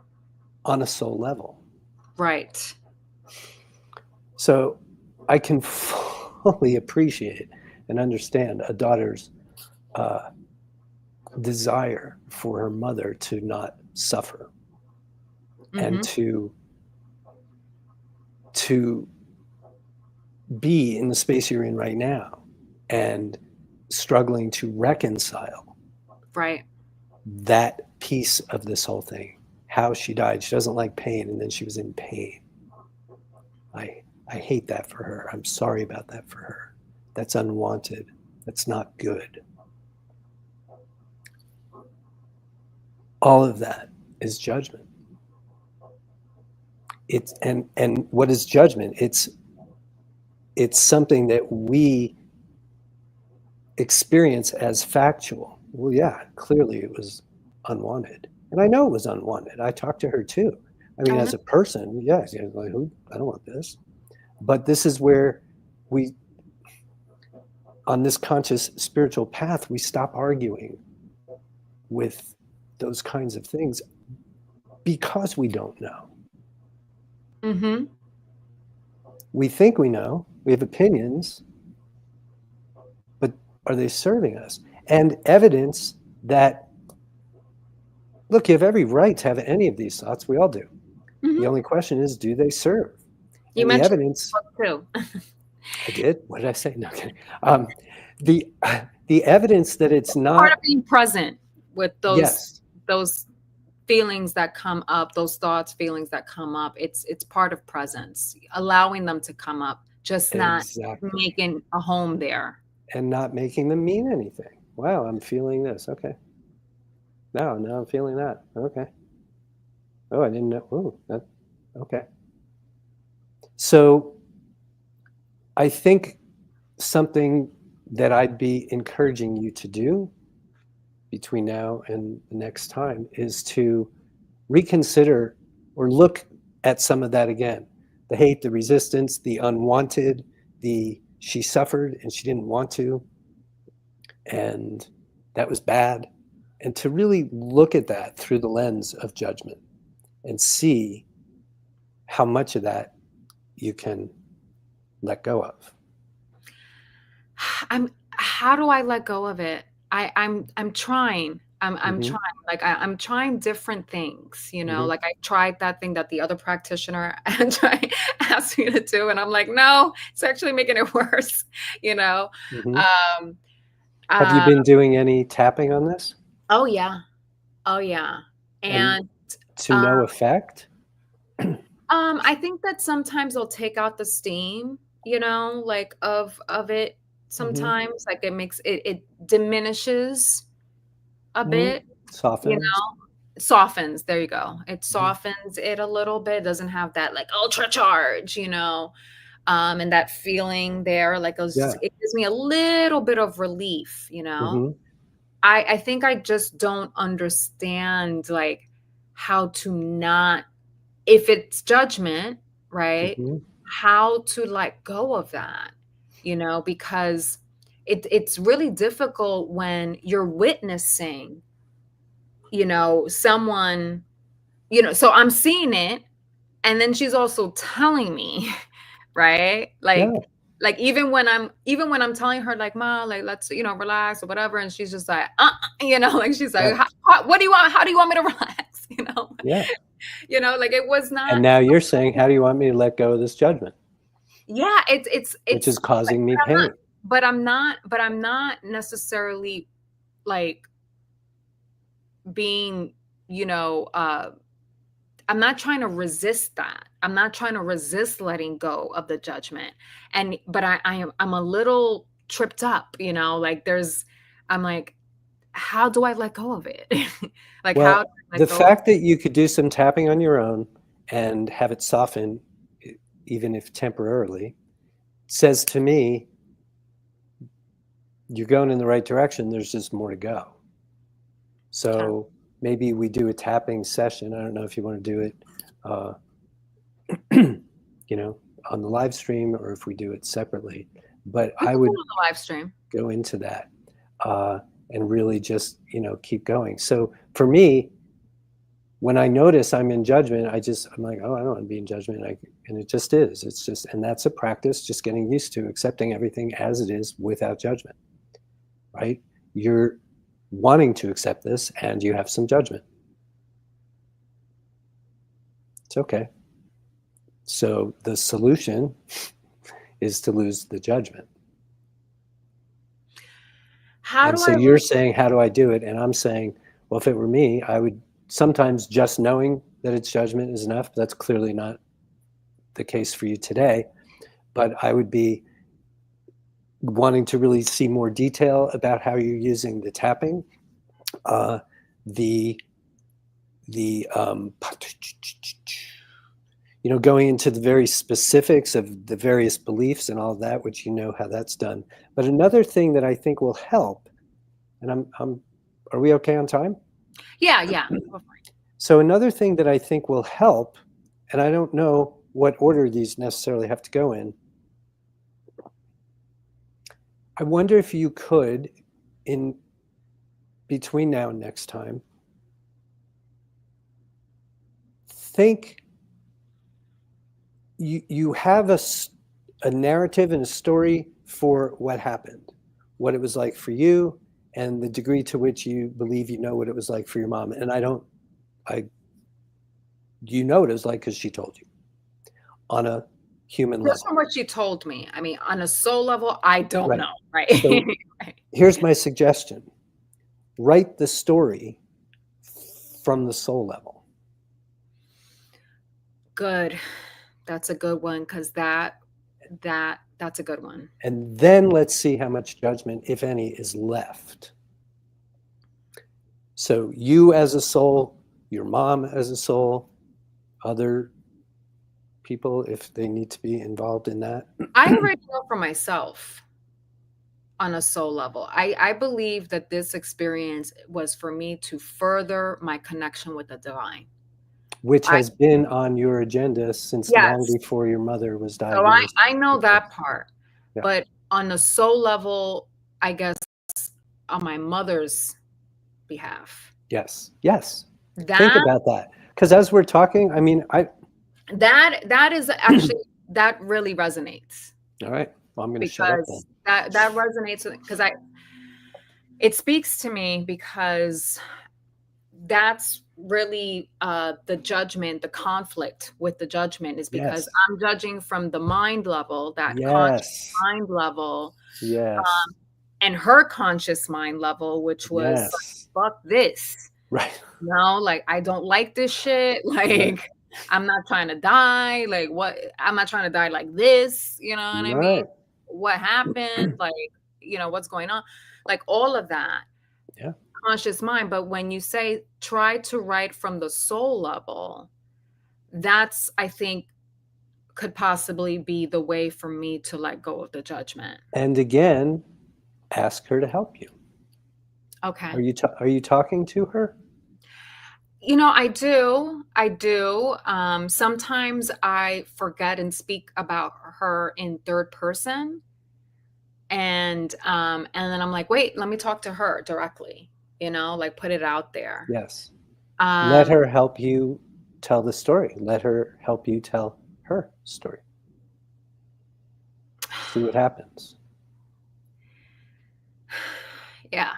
on a soul level. Right. So I can fully appreciate and understand a daughter's desire for her mother to not suffer, and Mhm. to be in the space you're in right now and struggling to reconcile Right. that piece of this whole thing. How she died. She doesn't like pain, and then she was in pain. I hate that for her. I'm sorry about that for her. That's unwanted. That's not good. All of that is judgment. It's and what is judgment? It's something that we experience as factual. Well, yeah, clearly it was unwanted. And I know it was unwanted. I talked to her too. I mean, I know. as a person, yes, like, who? I don't want this. But this is where we, on this conscious spiritual path, we stop arguing with those kinds of things because we don't know. Mm-hmm. We think we know, we have opinions, but are they serving us? And evidence that, look, you have every right to have any of these thoughts. We all do. Mm-hmm. The only question is, do they serve? You And the mentioned evidence. too. I did. What did I say? No, okay. The evidence that it's not Part of being present with yes, those feelings that come up, those thoughts, feelings that come up. It's part of presence, allowing them to come up, just not exactly, making a home there. and not making them mean anything. Wow, I'm feeling this. Okay. Now I'm feeling that. Okay. Oh, I didn't know. Oh, that. Okay. So I think something that I'd be encouraging you to do between now and the next time is to reconsider or look at some of that again. The hate, the resistance, the unwanted, the she suffered and she didn't want to, and that was bad. And to really look at that through the lens of judgment and see how much of that you can let go of. How do I let go of it? I'm trying. I'm Mm-hmm. trying. Like I'm trying different things, you know. Mm-hmm. Like I tried that thing that the other practitioner asked me to do, and I'm like, no, it's actually making it worse, you know. Mm-hmm. Um, Have you uh, been doing any tapping on this? oh yeah, oh yeah, And and to um, no effect? I think that sometimes they'll take out the steam, you know, like of it. Mm-hmm. Sometimes, like it diminishes a Mm-hmm. bit, you Softens? know, softens, there you go. It Mm-hmm. softens it a little bit, it doesn't have that, like, ultra charge, you know, and that feeling there, like, Yeah. it gives me a little bit of relief, you know? Mm-hmm. I think I just don't understand, like, how to not if it's judgment, right? Mm-hmm. How to let go of that, you know, because it's really difficult when you're witnessing, you know, someone, you know, so I'm seeing it, and then she's also telling me, right? Yeah. Even when I'm telling her like, "Ma, like let's, you know, relax or whatever," and she's just like, you know, like she's like, Right. What do you want? How do you want me to relax?" You know, Yeah. you know, like it was And not. now you're saying, how do you want me to let go of this judgment, Yeah, which is but causing me I'm not, pain? but I'm not necessarily like being, you know, I'm not trying to resist that. I'm not trying to resist letting go of the judgment. But I'm a little tripped up, you know, like I'm like, how do I let go of it? Like how do Well, I the let go of fact that you could do some tapping on your own and have it soften, even if temporarily, says to me, you're going in the right direction. There's just more to go. okay. So maybe we do a tapping session. I don't know if you want to do it, uh, you know, on the live stream or if we do it separately. But We I can do it would on the live stream. go into that uh, and really just, you know, keep going. So for me, when I notice I'm in judgment, I'm like, oh, I don't want to be in judgment. And it just is. It's just, and that's a practice, just getting used to accepting everything as it is without judgment, right? You're wanting to accept this and you have some judgment. It's okay. So the solution is to lose the judgment. How And do so I you're saying, how do I do it? And I'm saying, well, if it were me, I would sometimes just knowing that it's judgment is enough. But that's clearly not the case for you today. But I would be wanting to really see more detail about how you're using the tapping, the going into the very specifics of the various beliefs and all of that, which how that's done. But another thing that I think will help, and are we okay on time? Yeah. So another thing that I think will help, and I don't know what order these necessarily have to go in. I wonder if you could, in between now and next time, think you have a narrative and a story for what happened, what it was like for you, and the degree to which you believe what it was like for your mom. And you know what it was like because she told you on a human Just level. from what she told me. I mean, on a soul level, I don't Right. know, right? So here's my suggestion. Write the story from the soul level. Good. That's a good one, because that's a good one. And then let's see how much judgment, if any, is left. So you as a soul, your mom as a soul, other people, if they need to be involved in that. I already know for myself on a soul level. I believe that this experience was for me to further my connection with the divine. Which has been on your agenda since long Yes. before your mother was So diagnosed. I know that part. Yeah. But on a soul level, I guess on my mother's behalf. Yes. Think That about that. Because as we're talking, I mean, that is actually, that really resonates. All right. Well, I'm going to shut up then. Because that resonates because it speaks to me, because that's really the judgment, the conflict with the judgment is because I'm judging from the mind level, that conscious mind level, and her conscious mind level, which was like, fuck this, right? Like, I don't like this shit, like I'm not trying to die, like what, I'm not trying to die like this, you know what I mean? What happened, like, what's going on, like all of that. Conscious mind. But when you say try to write from the soul level, that's, I think, could possibly be the way for me to let go of the judgment. And again, ask her to help you. Okay. Are you talking to her? I do. Sometimes I forget and speak about her in third person, and then I'm like, wait, let me talk to her directly. Like put it out there. Yes. Let her help you tell the story. Let her help you tell her story. See what happens. Yeah.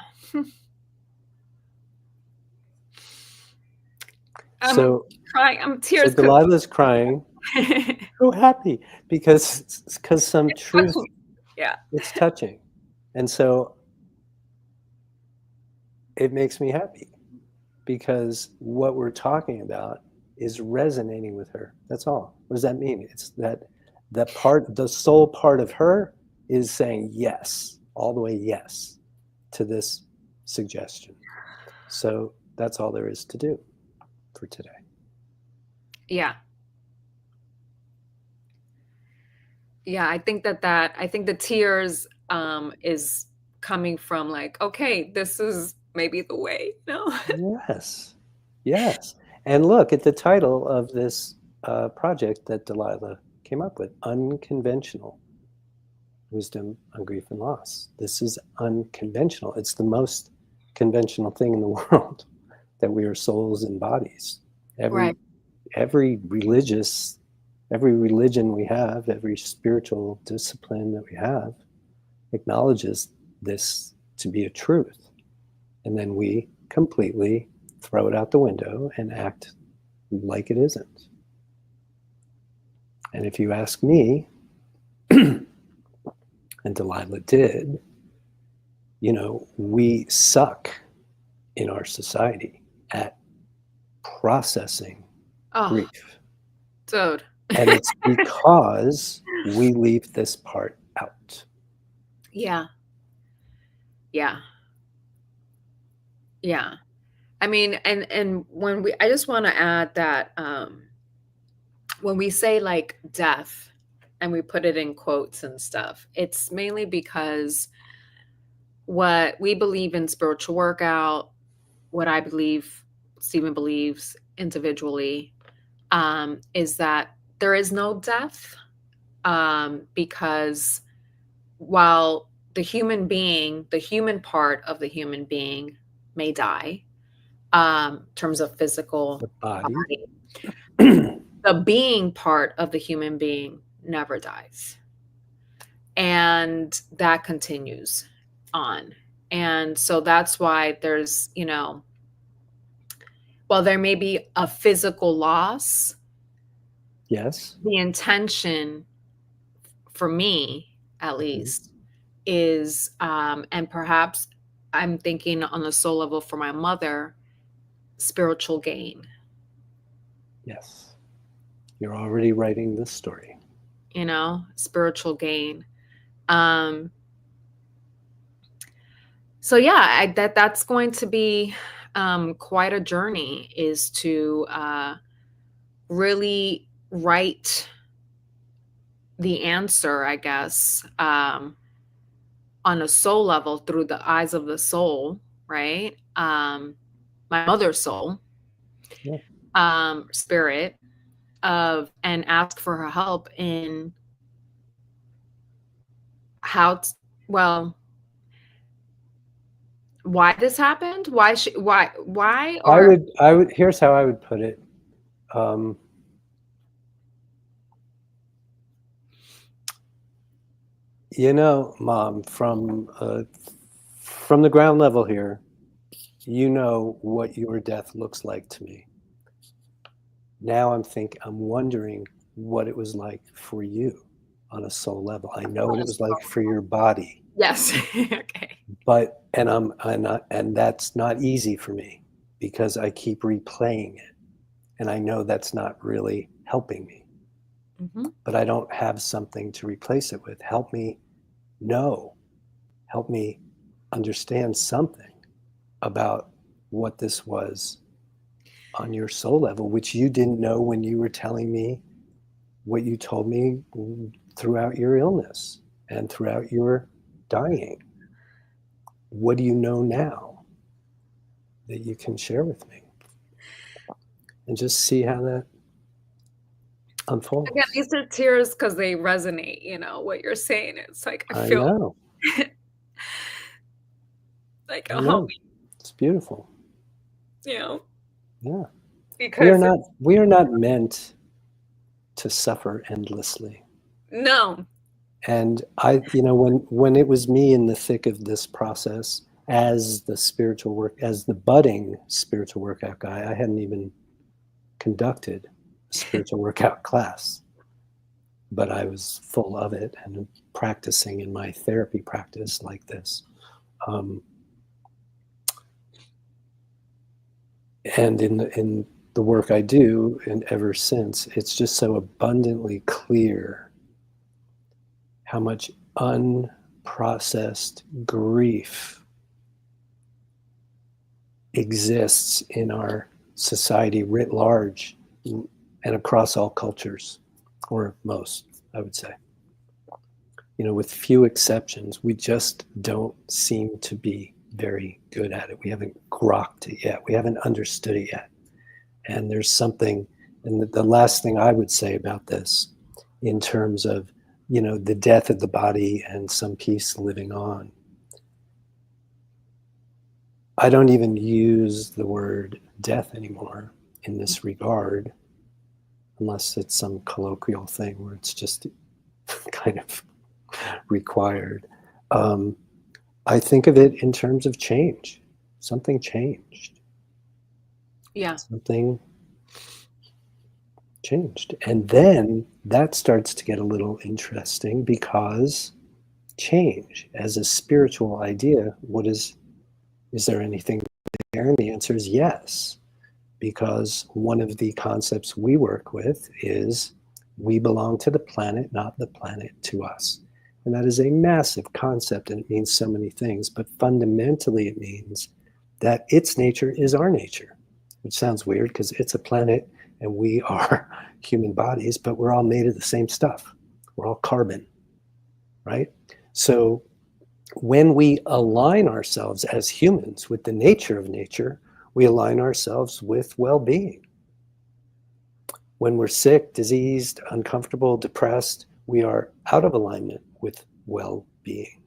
So crying. I'm tears. So Delilah's crying. So happy because some truth. Yeah. It's touching. And so it makes me happy because what we're talking about is resonating with her. That's all. What does that mean? It's that part, the soul part of her is saying yes, all the way yes to this suggestion. So that's all there is to do for today. Yeah. Yeah, I think the tears is coming from like, okay, this is maybe the way, Yes. And look at the title of this project that Delilah came up with, Unconventional Wisdom on Grief and Loss. This is unconventional. It's the most conventional thing in the world, that we are souls and bodies. Every religion we have, every spiritual discipline that we have acknowledges this to be a truth. And then we completely throw it out the window and act like it isn't. And if you ask me, and Delilah did, we suck in our society at processing grief. Dude. And it's because we leave this part out. Yeah. I mean, and I just want to add that when we say like death and we put it in quotes and stuff, it's mainly because what we believe in spiritual workout, what I believe Stephen believes individually, is that there is no death, because while the human part of the human being may die, in terms of physical The body. body, the being part of the human being never dies. And that continues on. And so that's why there's, while there may be a physical loss, Yes. the intention for me, at least, is, and perhaps I'm thinking on the soul level for my mother, spiritual gain. Yes. You're already writing this story. Spiritual gain. So yeah, that's going to be quite a journey, is to really write the answer, I guess, on a soul level through the eyes of the soul, right? My mother's soul, Yeah. spirit, and ask for her help in well, why this happened, why, or I would, here's how I would put it. Mom, from the ground level here, what your death looks like to me. Now I'm wondering what it was like for you on a soul level. I know what it was like for your body. Yes. Okay. But and that's not easy for me, because I keep replaying it, and I know that's not really helping me. Mm-hmm. But I don't have something to replace it with. Help me understand something about what this was on your soul level, which you didn't know when you were telling me what you told me throughout your illness and throughout your dying. What do you know now that you can share with me? And just see how that unfolds. Again, these are tears because they resonate, what you're saying. It's like I I feel know. like I it'll know. help me, It's beautiful. Yeah. We are not meant to suffer endlessly. No. And when it was me in the thick of this process as the budding spiritual workout guy, I hadn't even conducted a spiritual workout class, but I was full of it and practicing in my therapy practice like this. And in the work I do, and ever since, it's just so abundantly clear how much unprocessed grief exists in our society writ large and across all cultures, or most, I would say. With few exceptions, we just don't seem to be very good at it. We haven't grokked it yet. We haven't understood it yet. And there's something, and the last thing I would say about this, in terms of, the death of the body and some peace living on, I don't even use the word death anymore in this regard, unless it's some colloquial thing where it's just kind of required. I think of it in terms of change. Something changed. Yeah. Something changed. And then that starts to get a little interesting, because change as a spiritual idea, is there anything there? And the answer is yes, because one of the concepts we work with is we belong to the planet, not the planet to us. And that is a massive concept, and it means so many things, but fundamentally it means that its nature is our nature, which sounds weird because it's a planet and we are human bodies, but we're all made of the same stuff. We're all carbon, right? So when we align ourselves as humans with the nature of nature, we align ourselves with well-being. When we're sick, diseased, uncomfortable, depressed, we are out of alignment with well-being.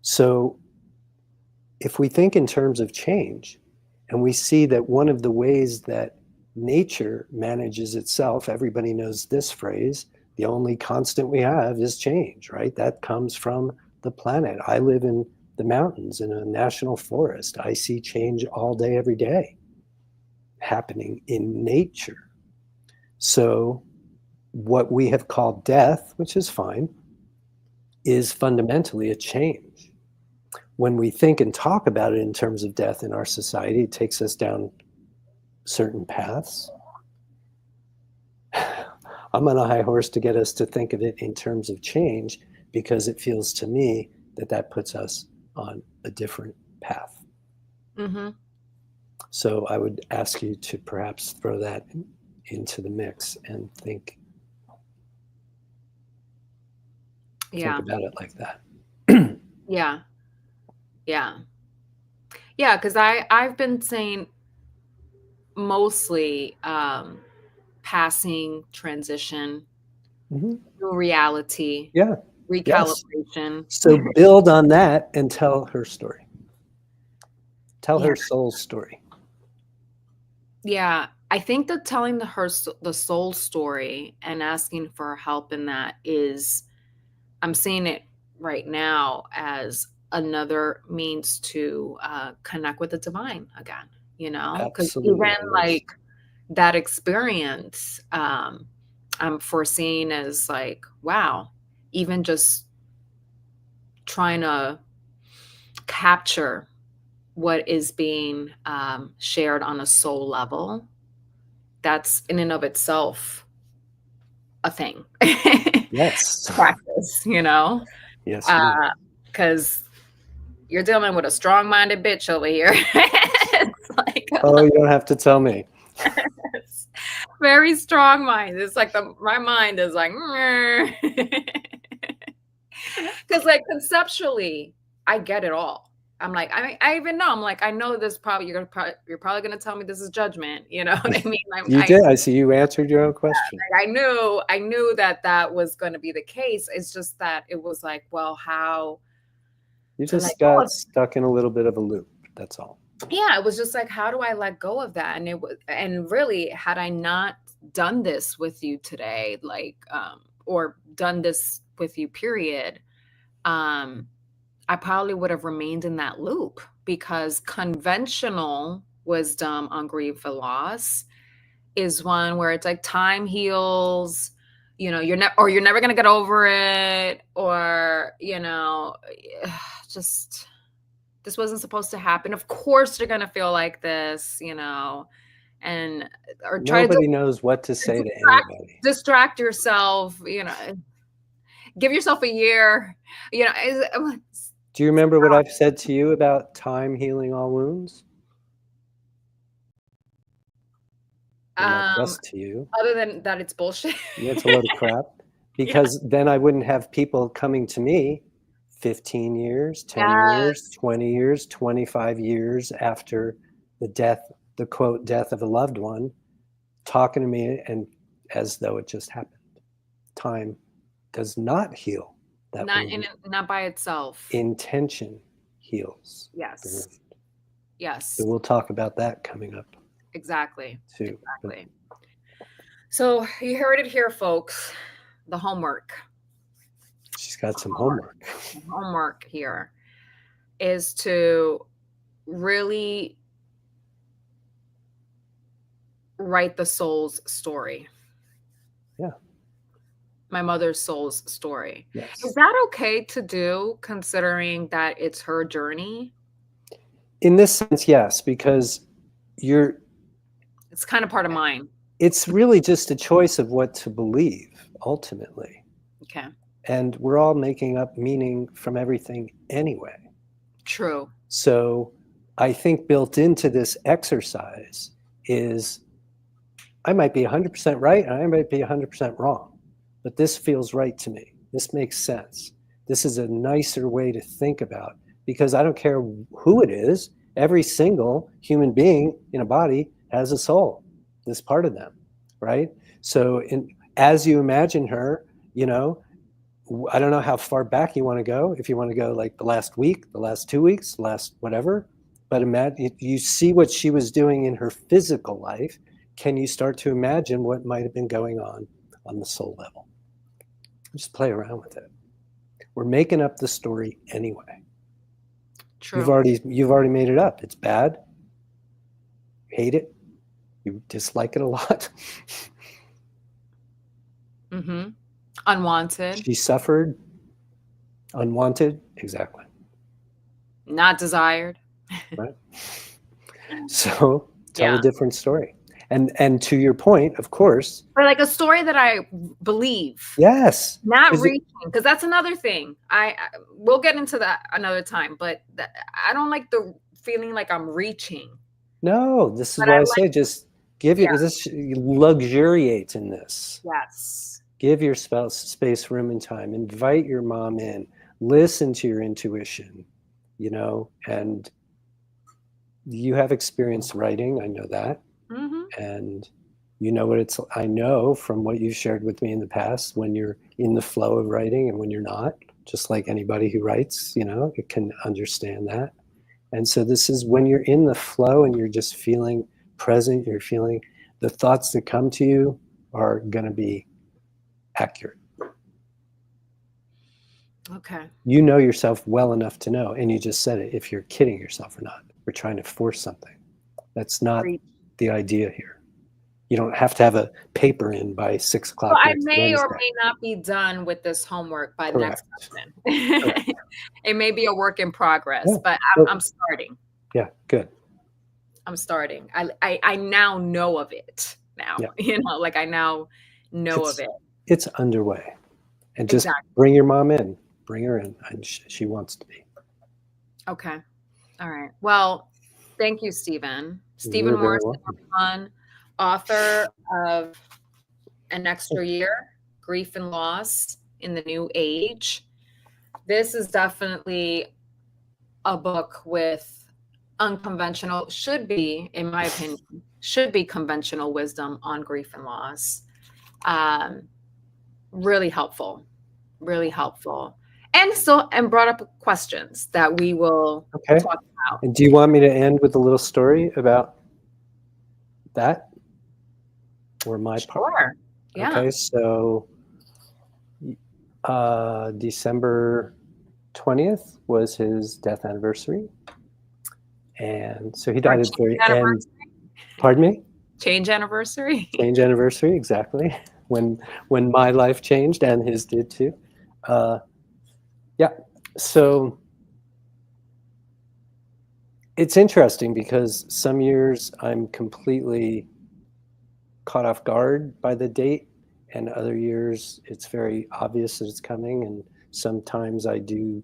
So if we think in terms of change, and we see that one of the ways that nature manages itself, everybody knows this phrase, the only constant we have is change, right? That comes from the planet. I live in the mountains in a national forest. I see change all day, every day happening in nature. So what we have called death, which is fine, is fundamentally a change. When we think and talk about it in terms of death in our society, it takes us down certain paths. I'm on a high horse to get us to think of it in terms of change, because it feels to me that that puts us on a different path. Mm-hmm. So I would ask you to perhaps throw that into the mix and think about it like that. Yeah. Yeah. Yeah, because I've been saying mostly passing, transition, new reality, Yeah. recalibration. Yes. So build on that and tell her story. Tell Yeah. her soul story. Yeah, I think that telling the soul story and asking for help in that is, I'm seeing it right now as another means to connect with the divine again, you know? Because Absolutely. even like that experience, I'm foreseeing as like, wow, even just trying to capture what is being shared on a soul level, that's in and of itself a thing. Yes. Practice, you know? Yes, ma'am. Because you're dealing with a strong-minded bitch over here. It's like, Oh, you don't have to tell me. it's very strong mind. It's like my mind is like, because like conceptually, I get it all. I'm like, I even know. I'm like, I know this probably you're probably gonna tell me this is judgment. You know what I mean? You did. I see you answered your own question. I knew that was going to be the case. It's just that it was like, well, how? You just got stuck in a little bit of a loop. That's all. Yeah, it was just like, how do I let go of that? And it was, and really, had I not done this with you today, like, or done this with you, period, I probably would have remained in that loop, because conventional wisdom on grief and loss is one where it's like time heals, you know, you're never going to get over it, or, you know, just this wasn't supposed to happen. Of course you're going to feel like this, you know, and or try Nobody knows what to say to anybody. Distract yourself, you know, give yourself a year, you know. Do you remember what I've said to you about time healing all wounds? Not just to you. Other than that, it's bullshit. Yeah, it's a load of crap. Because then I wouldn't have people coming to me 15 years, 10 years, 20 years, 25 years after the quote, death of a loved one, talking to me and as though it just happened. Time does not heal that wound. Not by itself. Intention heals. Yes. Yes. So we'll talk about that coming up. Exactly. Too. Exactly. So you heard it here, folks. The homework. She's got some homework. Homework here is to really write the soul's story. Yeah. My mother's soul's story. Yes. Is that okay to do, considering that it's her journey? In this sense, yes, because it's kind of part of mine. It's really just a choice of what to believe, ultimately. Okay. And we're all making up meaning from everything anyway. True. So I think built into this exercise is I might be 100% right and I might be 100% wrong, but this feels right to me. This makes sense. This is a nicer way to think about, because I don't care who it is. Every single human being in a body has a soul, this part of them, right? So as you imagine her, you know, I don't know how far back you want to go. If you want to go like the last week, the last 2 weeks, last whatever, but imagine you see what she was doing in her physical life. Can you start to imagine what might have been going on the soul level? Just play around with it. We're making up the story anyway. True. You've already made it up. It's bad. You hate it. You dislike it a lot. Mm-hmm. Unwanted. She suffered. Unwanted. Exactly. Not desired. Right. So tell a different story. And to your point, of course. But like a story that I believe. Yes. Not reaching, because that's another thing. We'll get into that another time, but I don't like the feeling like I'm reaching. No, this is why I say just give you this, luxuriate in this. Yes. Give your spouse space, room, and time. Invite your mom in. Listen to your intuition, you know, and you have experience writing. I know that. Mm-hmm. And you know what it's, I know from what you've shared with me in the past, when you're in the flow of writing and when you're not, just like anybody who writes, you know, it can understand that. And so this is when you're in the flow and you're just feeling present, you're feeling the thoughts that come to you are going to be accurate. Okay. You know yourself well enough to know, and you just said it, if you're kidding yourself or not. We're trying to force something. That's not the idea here. You don't have to have a paper in by 6 o'clock. Well, I may or may not be done with this homework by next session. It may be a work in progress, but I'm starting. Yeah, good. I'm starting. I now know of it now, you know, like I now know of it. It's underway. And just bring your mom in. Bring her in. She wants to be. Okay. All right. Well, thank you, Steven. Steven Morrison, author of An Extra Year, Grief and Loss in the New Age. This is definitely a book with unconventional, should be, in my opinion, should be conventional wisdom on grief and loss. Really helpful. Really helpful. And brought up questions that we will talk about. And do you want me to end with a little story about that? Or my part? Sure. Yeah. Okay, so December 20th was his death anniversary. And so he died at the very end. Pardon me? Change anniversary. Change anniversary, exactly. When my life changed, and his did too. So it's interesting because some years I'm completely caught off guard by the date, and other years it's very obvious that it's coming, and sometimes I do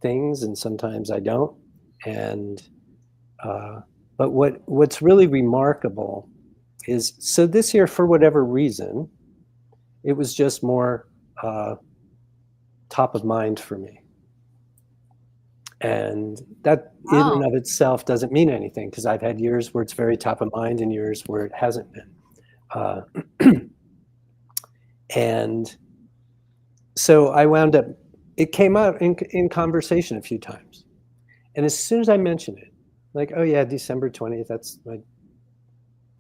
things and sometimes I don't. And but what's really remarkable is, so this year, for whatever reason, it was just more top of mind for me. And that in and of itself doesn't mean anything, because I've had years where it's very top of mind and years where it hasn't been. And so I wound up, it came out in conversation a few times. And as soon as I mentioned it, like, oh yeah, December 20th, that's my,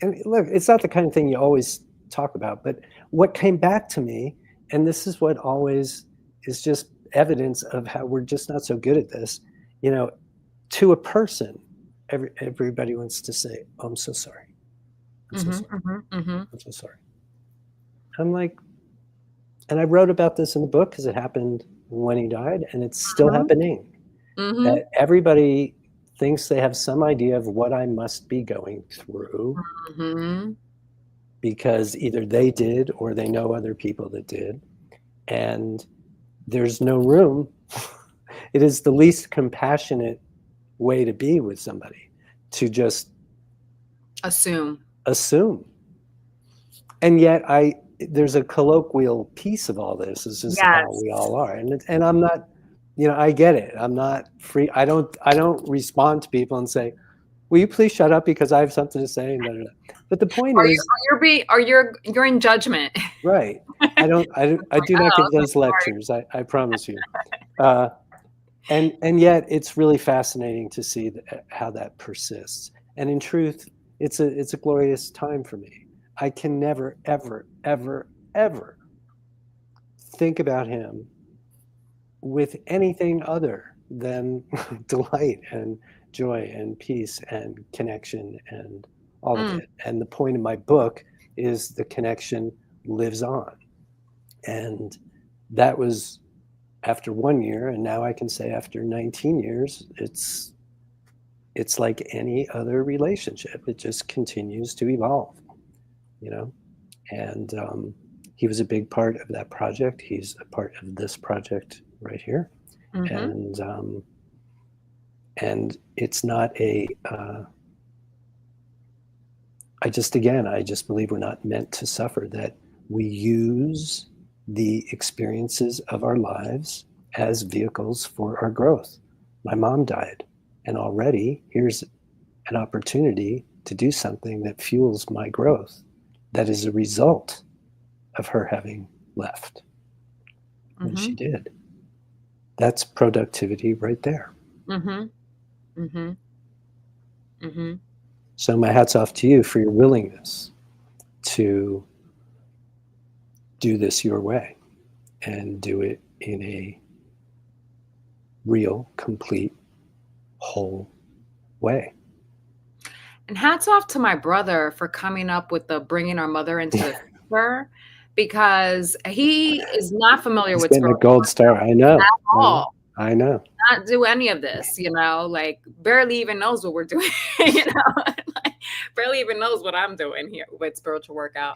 and look, it's not the kind of thing you always talk about, but what came back to me, and this is what always is just evidence of how we're just not so good at this, you know, to a person, everybody wants to say, oh, I'm so sorry. I'm so sorry. I'm so sorry. I'm like, and I wrote about this in the book because it happened when he died, and it's still happening. That everybody thinks they have some idea of what I must be going through because either they did or they know other people that did. And there's no room. It is the least compassionate way to be with somebody, to just Assume. And yet there's a colloquial piece of all this. Is just how Yes. we all are. And I'm not, I get it. I'm not free. I don't respond to people and say, will you please shut up because I have something to say? And da, da, da. But the point is, you're in judgment. right. I do not give those lectures. I promise you. And yet it's really fascinating to see how that persists. And in truth, it's a glorious time for me. I can never, ever, ever, ever think about him with anything other than delight and joy and peace and connection and all of it. And the point of my book is the connection lives on. And that was after 1 year, and now I can say after 19 years, it's like any other relationship. It just continues to evolve, And he was a big part of that project. He's a part of this project right here. Mm-hmm. And it's not I just believe we're not meant to suffer, that we use the experiences of our lives as vehicles for our growth. My mom died, and already here's an opportunity to do something that fuels my growth, that is a result of her having left when she did. That's productivity right there. So my hat's off to you for your willingness to do this your way and do it in a real, complete, whole way. And hats off to my brother for coming up with the bringing our mother into the future, because he is not familiar with getting a gold star. I know. At all. I know. Not do any of this, like barely even knows what we're doing, like, barely even knows what I'm doing here with spiritual workout.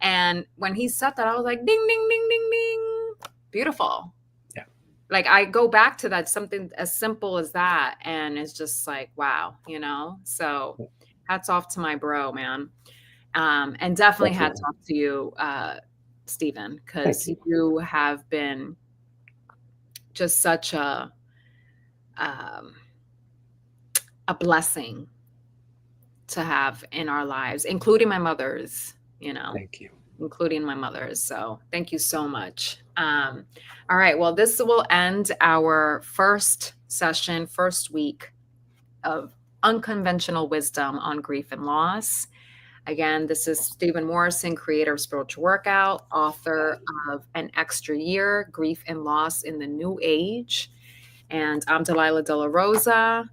And when he said that, I was like, ding, ding, ding, ding, ding. Beautiful. Yeah. Like I go back to that, something as simple as that. And it's just like, wow, so hats off to my bro, man. And definitely hats off to you, Steven, because you have been just such a blessing to have in our lives, including my mother's, Thank you. Including my mother's. So thank you so much. All right. Well, this will end our first week of Unconventional Wisdom on Grief and Loss. Again, this is Steven Morrison, creator of Spiritual Workout, author of An Extra Year, Grief and Loss in the New Age. And I'm Delilah De La Rosa.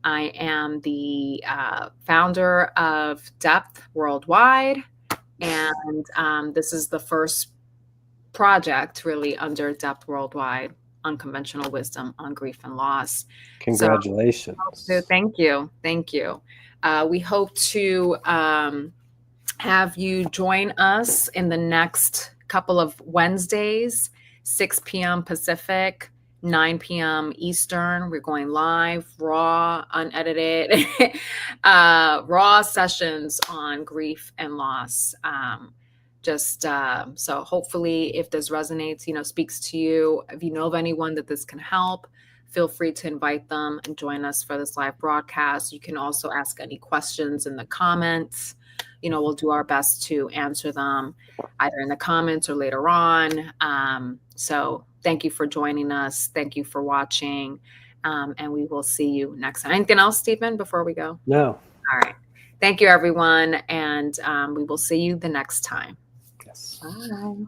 I am the founder of Depth Worldwide. And this is the first project really under Depth Worldwide, Unconventional Wisdom on Grief and Loss. Congratulations. So, thank you. Thank you. We hope to have you join us in the next couple of Wednesdays, 6 p.m. Pacific, 9 p.m. Eastern. We're going live, raw, unedited, raw sessions on grief and loss. So hopefully if this resonates, speaks to you, if you know of anyone that this can help, feel free to invite them and join us for this live broadcast. You can also ask any questions in the comments. We'll do our best to answer them either in the comments or later on. So thank you for joining us. Thank you for watching. And we will see you next time. Anything else, Steven, before we go? No. All right. Thank you, everyone. And we will see you the next time. Yes. Bye.